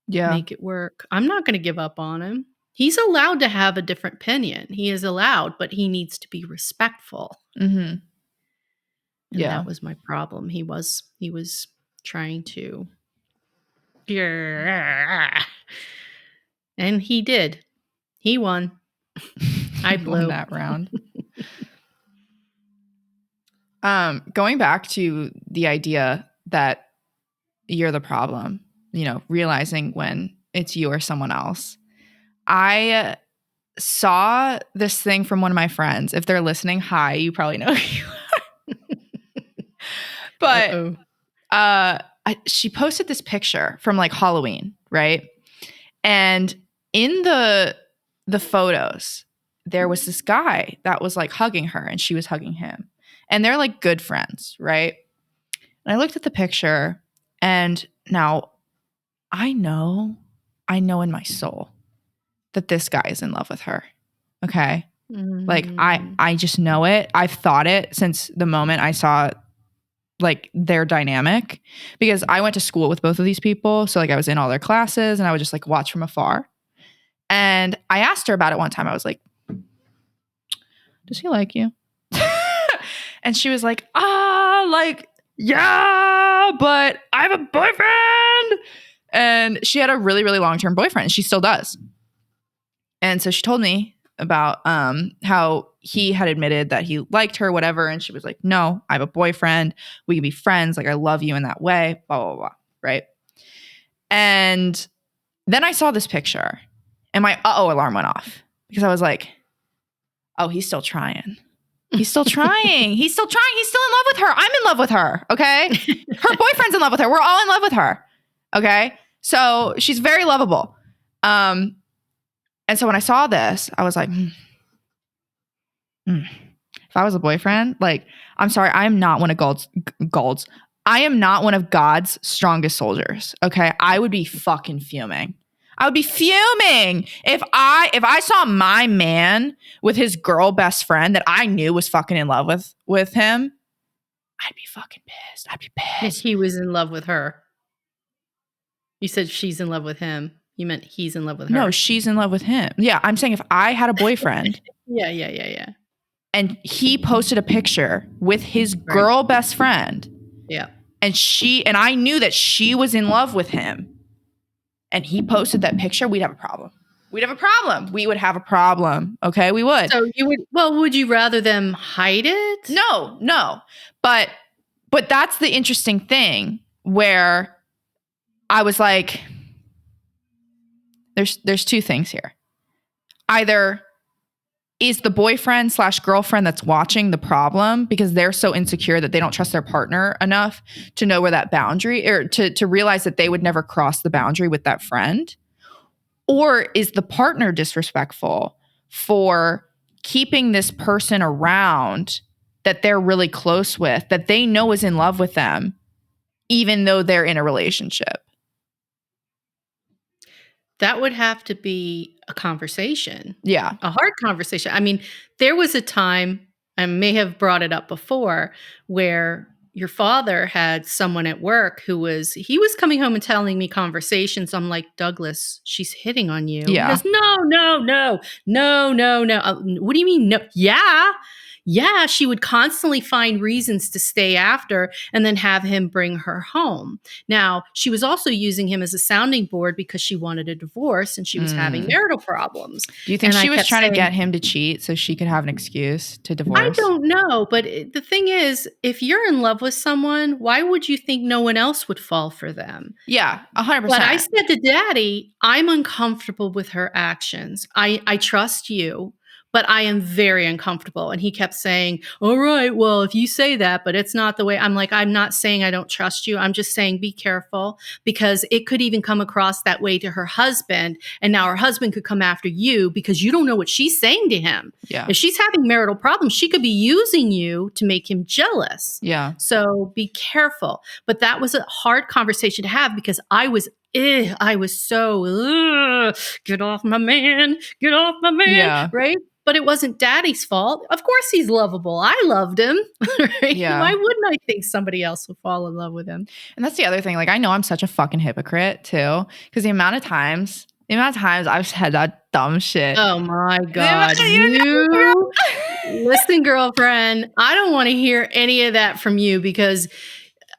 Yeah. Make it work. I'm not going to give up on him. He's allowed to have a different opinion. He is allowed, but he needs to be respectful. Mm-hmm. And that was my problem. He was trying to. Yeah. And he did. He won. I blew that round. Going back to the idea that you're the problem, realizing when it's you or someone else. I saw this thing from one of my friends. If they're listening, hi, you probably know who you are. But she posted this picture from like Halloween, right? And in the photos, there was this guy that was like hugging her and she was hugging him. And they're like good friends, right? And I looked at the picture and now I know in my soul that this guy is in love with her. Okay? Like I just know it. I've thought it since the moment I saw like their dynamic, because I went to school with both of these people. So like I was in all their classes and I would just like watch from afar. And I asked her about it one time. I was like, does he like you? And she was like, like, yeah, but I have a boyfriend. And she had a really, really long-term boyfriend. And she still does. And so she told me about how he had admitted that he liked her, whatever. And she was like, no, I have a boyfriend. We can be friends. Like, I love you in that way, blah, blah, blah. Right. And then I saw this picture and my alarm went off because I was like, oh, he's still trying. He's still trying. He's still trying. He's still in love with her. I'm in love with her. Okay. Her boyfriend's in love with her. We're all in love with her. Okay. So she's very lovable. And so when I saw this, I was like, if I was a boyfriend, like, I'm sorry, I am not one of God's. I am not one of God's strongest soldiers. Okay. I would be fucking fuming. I would be fuming if I saw my man with his girl best friend that I knew was fucking in love with him. I'd be fucking pissed. I'd be pissed. If he was in love with her. You said she's in love with him. You meant he's in love with her. No, she's in love with him. Yeah, I'm saying if I had a boyfriend. Yeah. And he posted a picture with his girl best friend. Yeah. And I knew that she was in love with him. And he posted that picture, we'd have a problem. We would have a problem. Okay, we would. So would you rather them hide it? No. But that's the interesting thing where I was like, there's two things here. Either is the boyfriend / girlfriend that's watching the problem because they're so insecure that they don't trust their partner enough to know where that boundary, or to realize that they would never cross the boundary with that friend? Or is the partner disrespectful for keeping this person around that they're really close with, that they know is in love with them, even though they're in a relationship? That would have to be a conversation. Yeah. A hard conversation. I mean, there was a time, I may have brought it up before, where your father had someone at work he was coming home and telling me conversations. I'm like, Douglas, she's hitting on you. Yeah. He goes, no. What do you mean? No. Yeah, she would constantly find reasons to stay after and then have him bring her home. Now, she was also using him as a sounding board because she wanted a divorce and she was having marital problems. Do you think she was trying to get him to cheat so she could have an excuse to divorce? I don't know. But the thing is, if you're in love with someone, why would you think no one else would fall for them? Yeah, 100%. But I said to Daddy, I'm uncomfortable with her actions. I trust you, but I am very uncomfortable. And he kept saying, all right, well, if you say that, but it's not the way. I'm like, I'm not saying I don't trust you. I'm just saying be careful, because it could even come across that way to her husband. And now her husband could come after you because you don't know what she's saying to him. Yeah. If she's having marital problems, she could be using you to make him jealous. Yeah. So be careful. But that was a hard conversation to have because I was so, get off my man, yeah. right? But it wasn't Daddy's fault. Of course he's lovable. I loved him. Right? Yeah. Why wouldn't I think somebody else would fall in love with him? And that's the other thing. Like, I know I'm such a fucking hypocrite too, because the amount of times I've said that dumb shit. Oh my God. Listen, girlfriend, I don't want to hear any of that from you because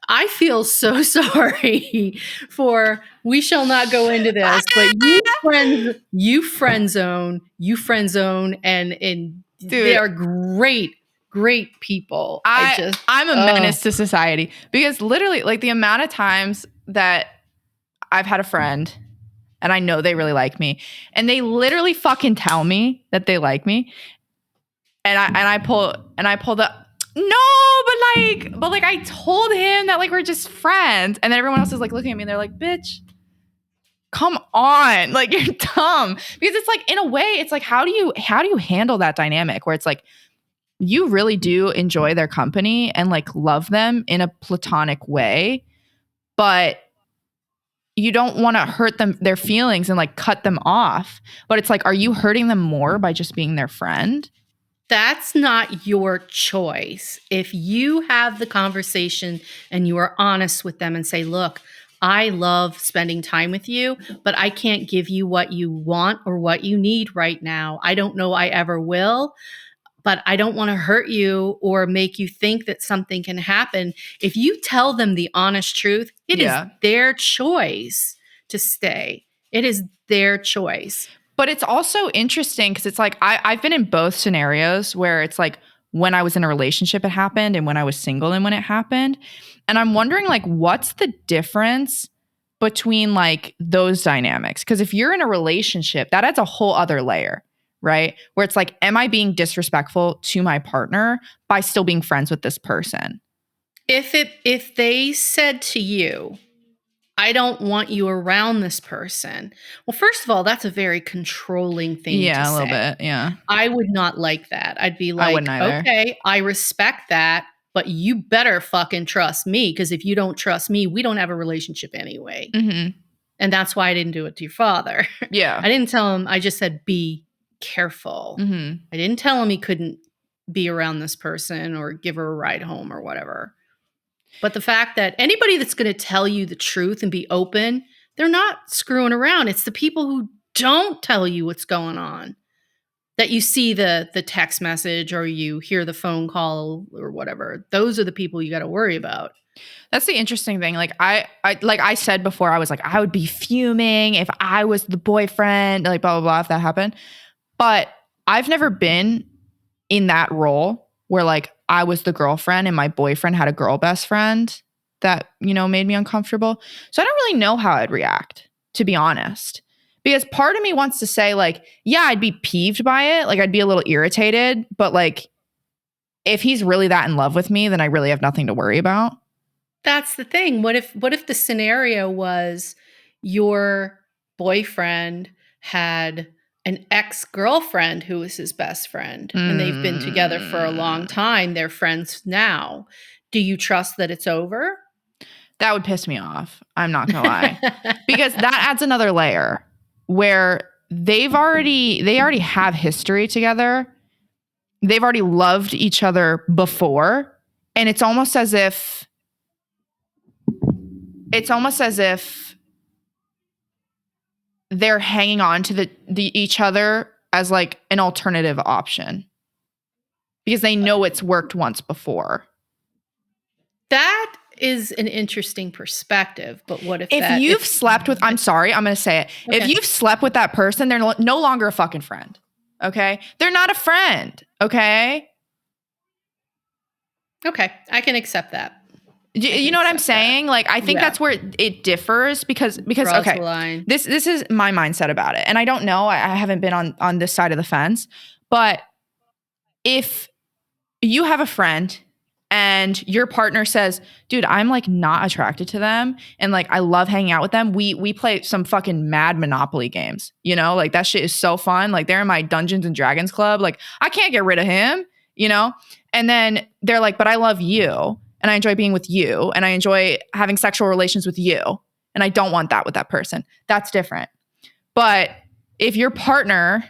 I feel so sorry for, we shall not go into this, but you friend zone, and dude, they are great people. I'm a menace to society because literally, like, the amount of times that I've had a friend and I know they really like me, and they literally fucking tell me that they like me, and I pull the but like I told him that like we're just friends, and then everyone else is like looking at me and they're like, bitch, come on, like you're dumb. Because it's like, in a way, it's like, how do you handle that dynamic where it's like you really do enjoy their company and like love them in a platonic way, but you don't want to hurt their feelings and like cut them off. But it's like, are you hurting them more by just being their friend? That's not your choice. If you have the conversation and you are honest with them and say, look, I love spending time with you, but I can't give you what you want or what you need right now. I don't know I ever will, but I don't want to hurt you or make you think that something can happen. If you tell them the honest truth, it is their choice to stay. It is their choice. But it's also interesting because it's like I've been in both scenarios where it's like when I was in a relationship it happened and when I was single and when it happened. And I'm wondering like what's the difference between like those dynamics? Because if you're in a relationship, that adds a whole other layer, right? Where it's like, am I being disrespectful to my partner by still being friends with this person? If they said to you, I don't want you around this person. Well, first of all, that's a very controlling thing to say. Yeah, a little bit, yeah. I would not like that. I'd be like, okay, I respect that, but you better fucking trust me, because if you don't trust me, we don't have a relationship anyway. Mm-hmm. And that's why I didn't do it to your father. Yeah. I didn't tell him. I just said, be careful. Mm-hmm. I didn't tell him he couldn't be around this person or give her a ride home or whatever. But the fact that anybody that's going to tell you the truth and be open, they're not screwing around. It's the people who don't tell you what's going on, that you see the text message or you hear the phone call or whatever. Those are the people you got to worry about. That's the interesting thing. Like I said before, I was like, I would be fuming if I was the boyfriend, like blah, blah, blah, if that happened. But I've never been in that role where like I was the girlfriend and my boyfriend had a girl best friend that, you know, made me uncomfortable. So I don't really know how I'd react, to be honest. Because part of me wants to say like, yeah, I'd be peeved by it. Like I'd be a little irritated. But like, if he's really that in love with me, then I really have nothing to worry about. That's the thing. What if the scenario was your boyfriend had an ex-girlfriend who was his best friend and they've been together for a long time. They're friends now. Do you trust that it's over? That would piss me off. I'm not going to lie. Because that adds another layer where they already have history together. They've already loved each other before. And it's almost as if they're hanging on to the each other as like an alternative option because they know it's worked once before. That is an interesting perspective, but what if you've slept with, I'm sorry, I'm going to say it. Okay. If you've slept with that person, they're no longer a fucking friend. Okay? They're not a friend. Okay? Okay. I can accept that. You know what I'm saying? Like, I think that's where it differs because okay, this is my mindset about it. And I don't know, I haven't been on this side of the fence, but if you have a friend and your partner says, dude, I'm like not attracted to them and like I love hanging out with them. We play some fucking mad Monopoly games, you know, like that shit is so fun. Like they're in my Dungeons and Dragons club. Like I can't get rid of him, you know? And then they're like, but I love you. And I enjoy being with you. And I enjoy having sexual relations with you. And I don't want that with that person. That's different. But if your partner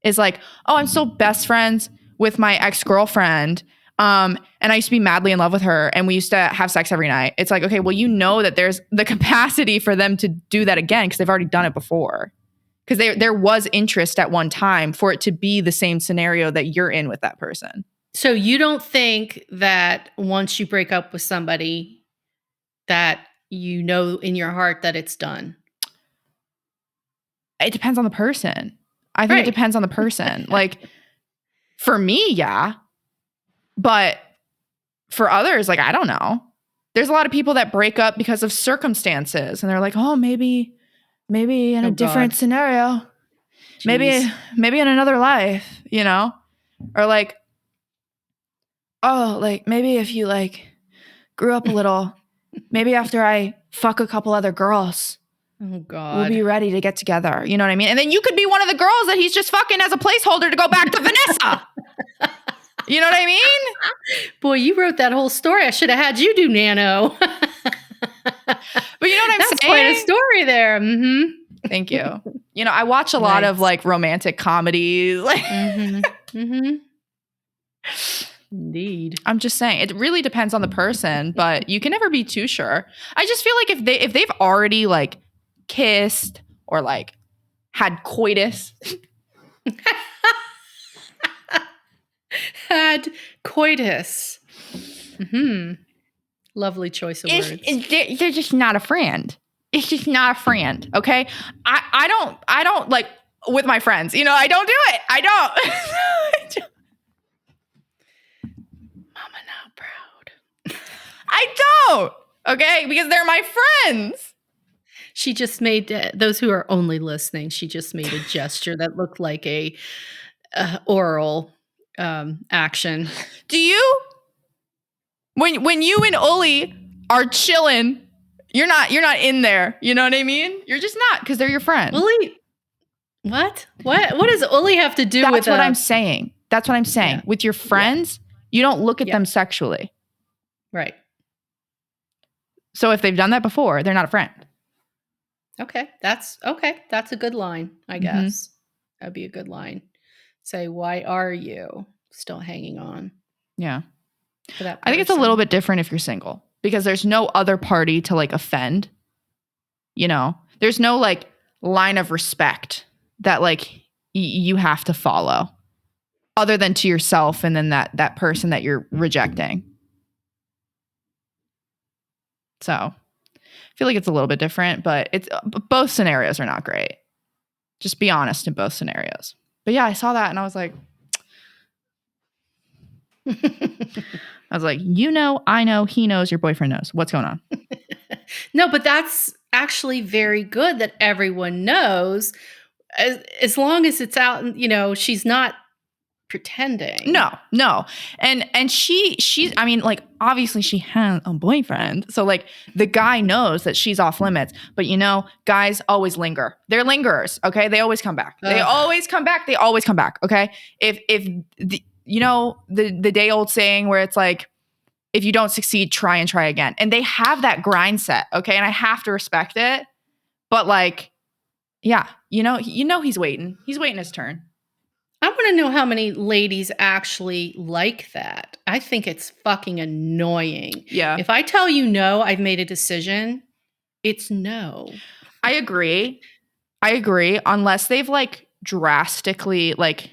is like, oh, I'm still best friends with my ex-girlfriend. And I used to be madly in love with her. And we used to have sex every night. It's like, okay, well, you know that there's the capacity for them to do that again because they've already done it before. Because there was interest at one time for it to be the same scenario that you're in with that person. So you don't think that once you break up with somebody that you know in your heart that it's done? It depends on the person. I think it depends on the person. Like for me, yeah. But for others, like, I don't know. There's a lot of people that break up because of circumstances and they're like, oh, maybe maybe in a different scenario. Jeez. Maybe in another life, you know? Or like, oh, like maybe if you like grew up a little, maybe after I fuck a couple other girls, oh God, we'll be ready to get together. You know what I mean? And then you could be one of the girls that he's just fucking as a placeholder to go back to Vanessa. You know what I mean? Boy, you wrote that whole story. I should have had you do Nano. But you know what I'm That's saying? quite a story there. Mm-hmm. Thank you. You know, I watch a lot of like romantic comedies. Indeed. I'm just saying, it really depends on the person, but you can never be too sure. I just feel like if they've already like kissed or like had coitus. Had coitus. Lovely choice of words. They're just not a friend. It's just not a friend. Okay. I don't like with my friends, you know, I don't do it. I don't. Mama not proud. I don't. Okay. Because they're my friends. She just made, those who are only listening, she just made a gesture that looked like a oral action. Do you? When you and Uli are chilling, you're not in there. You know what I mean? You're just not, because they're your friend. Uli, what does Uli have to do with That's what I'm saying. That's what I'm saying. Yeah. With your friends, you don't look at them sexually. Right. So if they've done that before, they're not a friend. Okay. That's a good line, I guess. That'd be a good line. Say, why are you still hanging on? Yeah. For that person? I think it's a little bit different if you're single, because there's no other party to like offend. You know, there's no like line of respect that like you have to follow other than to yourself and then that person that you're rejecting. So I feel like it's a little bit different, but both scenarios are not great. Just be honest in both scenarios. But yeah, I saw that and I was like, you know, I know, he knows, your boyfriend knows. What's going on? No, but that's actually very good that everyone knows, as long as it's out, you know, she's not pretending. No. And she's, I mean, like, obviously she has a boyfriend. So like the guy knows that she's off limits, but you know, guys always linger. They're lingerers. Okay. They always come back. They always come back. Okay. If you know, the day old saying where it's like, if you don't succeed, try again. And they have that grind set. Okay. And I have to respect it, but like, yeah, you know, he's waiting his turn. I want to know how many ladies actually like that. I think it's fucking annoying. Yeah. If I tell you no, I've made a decision, it's no. I agree. Unless they've like drastically, like,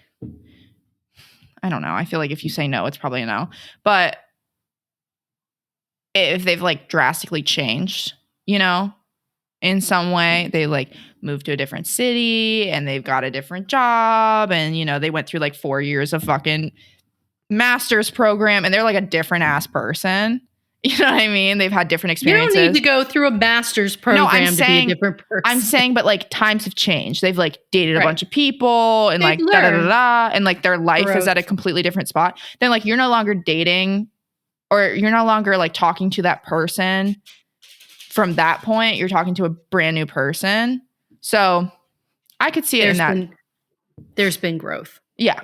I don't know. I feel like if you say no, it's probably a no. But if they've like drastically changed, you know, in some way, they like moved to a different city and they've got a different job and, you know, they went through like 4 years of fucking master's program and they're like a different ass person. You know what I mean? They've had different experiences. You don't need to go through a master's program to be a different person. I'm saying, but like times have changed. They've like dated a bunch of people and they've like and like their life is at a completely different spot. Then like you're no longer dating or you're no longer like talking to that person. From that point, you're talking to a brand new person. So I could see it in that. There's been growth. Yeah.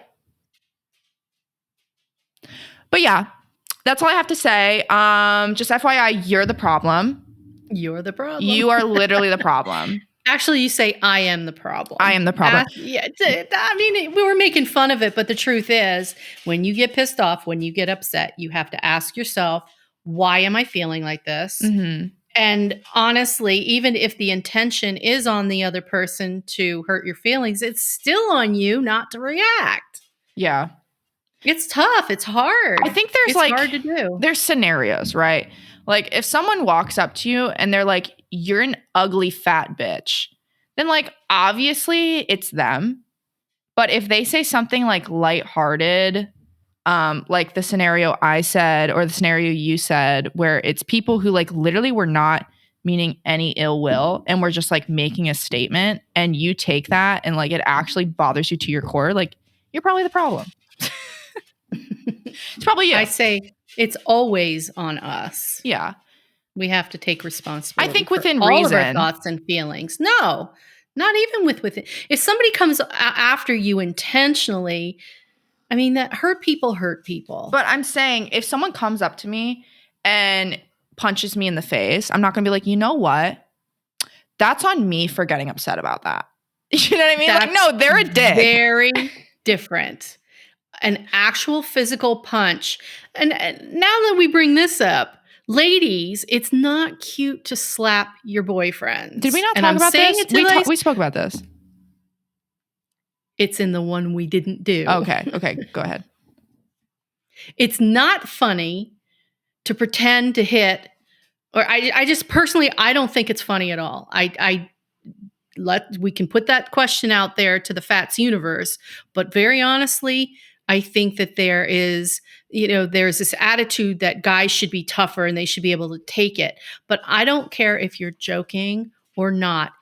But yeah, that's all I have to say. Just FYI, you're the problem. You're the problem. You are literally the problem. Actually, you say, I am the problem. I am the problem. I mean, we were making fun of it, but the truth is, when you get pissed off, when you get upset, you have to ask yourself, why am I feeling like this? Mm-hmm. And honestly, even if the intention is on the other person to hurt your feelings, it's still on you not to react. Yeah. It's tough. It's hard. I think it's like hard to do. There's scenarios, right? Like if someone walks up to you and they're like, you're an ugly fat bitch, then like obviously it's them. But if they say something like lighthearted, like the scenario I said or the scenario you said, where it's people who like literally were not meaning any ill will, and we're just like making a statement, and you take that and like it actually bothers you to your core, like you're probably the problem. It's probably you. I say it's always on us. Yeah. We have to take responsibility. I think within all reason. of our thoughts and feelings. No, not even within. If somebody comes after you intentionally, I mean, that hurt people. But I'm saying if someone comes up to me and punches me in the face, I'm not going to be like, you know what? That's on me for getting upset about that. You know what I mean? That's like, no, they're a dick. Very different. An actual physical punch. And now that we bring this up, ladies, it's not cute to slap your boyfriend. Did we not talk about this? We spoke about this. It's in the one we didn't do. Okay, go ahead. It's not funny to pretend to hit, or I just personally, I don't think it's funny at all. We can put that question out there to the Fats universe, but very honestly, I think that there's this attitude that guys should be tougher and they should be able to take it. But I don't care if you're joking or not.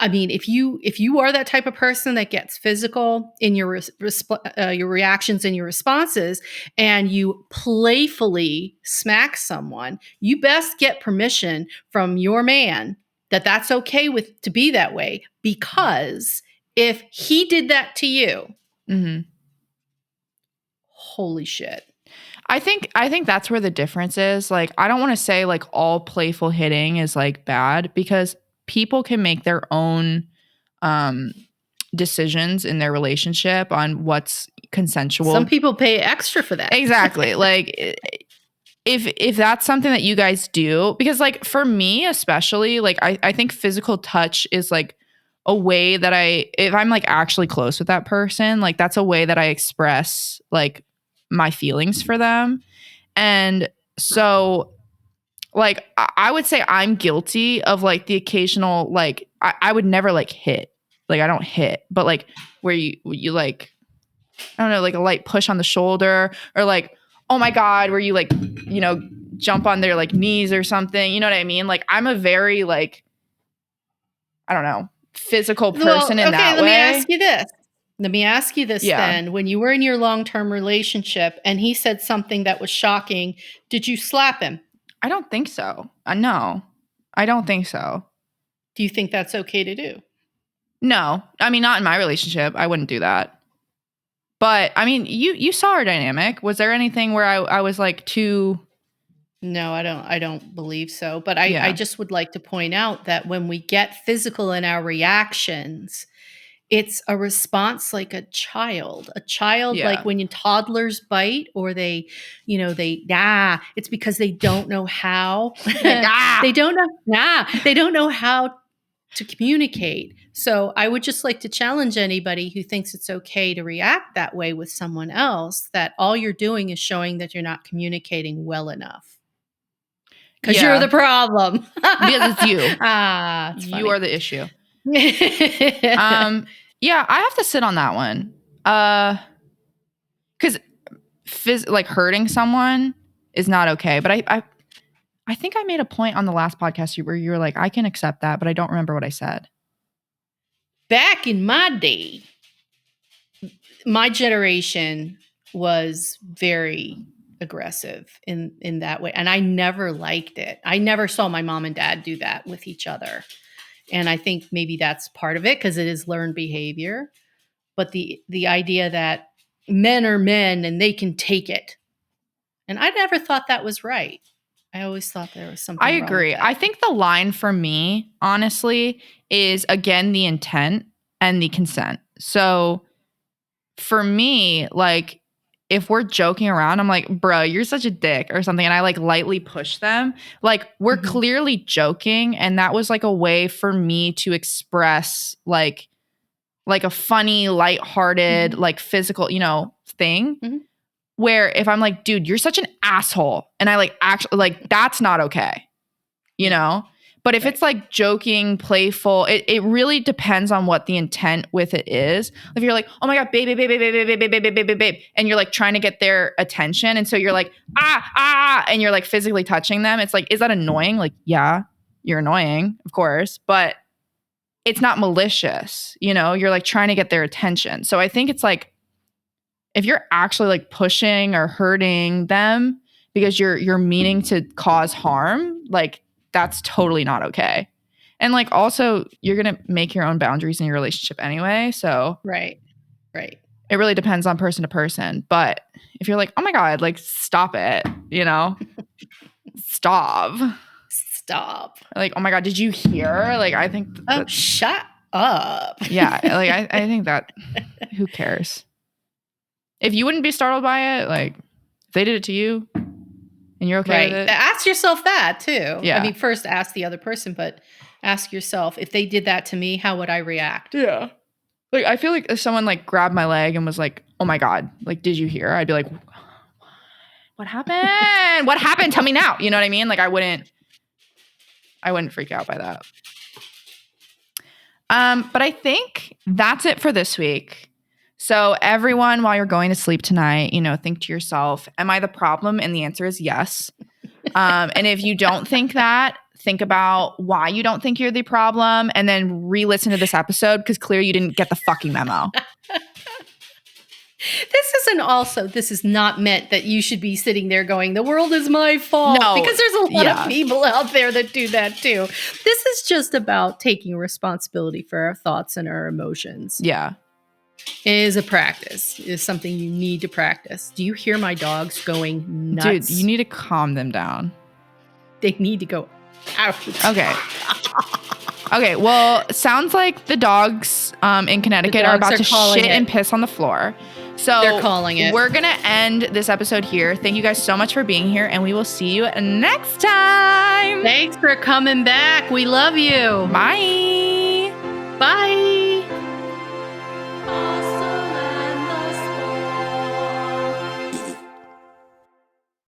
I mean, if you are that type of person that gets physical in your reactions and your responses, and you playfully smack someone, you best get permission from your man that that's okay to be that way. Because if he did that to you, holy shit. I think that's where the difference is. Like, I don't want to say like all playful hitting is like bad, because people can make their own decisions in their relationship on what's consensual. Some people pay extra for that. Exactly. Like, if that's something that you guys do, because like for me especially, like I think physical touch is like a way that if I'm like actually close with that person, like that's a way that I express like my feelings for them. And so like I would say I'm guilty of like the occasional, like I would never like hit, like I don't hit, but like where you like, I don't know, like a light push on the shoulder, or like, oh my God, where you like, jump on their like knees or something. You know what I mean? Like I'm a very like, I don't know, physical person in that way. Let me ask you this then. When you were in your long-term relationship and he said something that was shocking, did you slap him? I don't think so. No, I don't think so. Do you think that's okay to do? No. I mean, not in my relationship. I wouldn't do that. But I mean, you saw our dynamic. Was there anything where I was like too... No, I don't believe so. But I just would like to point out that when we get physical in our reactions, it's a response like a child. Like when toddlers bite or they it's because they don't know how. They don't know how to communicate. So I would just like to challenge anybody who thinks it's okay to react that way with someone else, that all you're doing is showing that you're not communicating well enough. Because you're the problem. Because it's you. It's you are the issue. Yeah, I have to sit on that one. Because like hurting someone is not okay. But I think I made a point on the last podcast where you were like, I can accept that, but I don't remember what I said. Back in my day, my generation was very aggressive in that way. And I never liked it. I never saw my mom and dad do that with each other. And I think maybe that's part of it, because it is learned behavior. But the idea that men are men and they can take it. And I never thought that was right. I always thought there was something wrong agree. with that. I think the line for me, honestly, is again the intent and the consent. So for me, like if we're joking around, I'm like, bro, you're such a dick or something. And I like lightly push them. Like we're clearly joking. And that was like a way for me to express like a funny, lighthearted, like physical, thing. Where if I'm like, dude, you're such an asshole. And I like actually like, that's not okay. But if it's like joking, playful, it really depends on what the intent with it is. If you're like, oh my God, babe, and you're like trying to get their attention. And so you're like, and you're like physically touching them. It's like, is that annoying? Like, yeah. you're annoying, of course, but it's not malicious. You're like trying to get their attention. So I think it's like, if you're actually like pushing or hurting them because you're meaning to cause harm, like that's totally not okay. And like also you're going to make your own boundaries in your relationship anyway. So right. It really depends on person to person. But if you're like, oh my God, like stop it, stop. Like, oh my God, did you hear? Like, I think. Shut up. Yeah. Like, I think that who cares? If you wouldn't be startled by it, like if they did it to you and you're okay with it. Ask yourself that too. Yeah. I mean, first ask the other person, but ask yourself, if they did that to me, how would I react? Yeah. Like, I feel like if someone like grabbed my leg and was like, oh my God, like, did you hear? I'd be like, what happened? What happened? Tell me now. You know what I mean? Like, I wouldn't freak out by that. But I think that's it for this week. So everyone, while you're going to sleep tonight, think to yourself, am I the problem? And the answer is yes. And if you don't think that, think about why you don't think you're the problem and then re-listen to this episode because clearly you didn't get the fucking memo. This is not meant that you should be sitting there going, the world is my fault. No, because there's a lot of people out there that do that too. This is just about taking responsibility for our thoughts and our emotions. Yeah. It is a practice. It is something you need to practice. Do you hear my dogs going nuts? Dude, you need to calm them down. They need to go out. Okay, well, sounds like the dogs in Connecticut are about to shit and piss on the floor. So they're calling it. We're going to end this episode here. Thank you guys so much for being here, and we will see you next time. Thanks for coming back. We love you. Bye. Bye.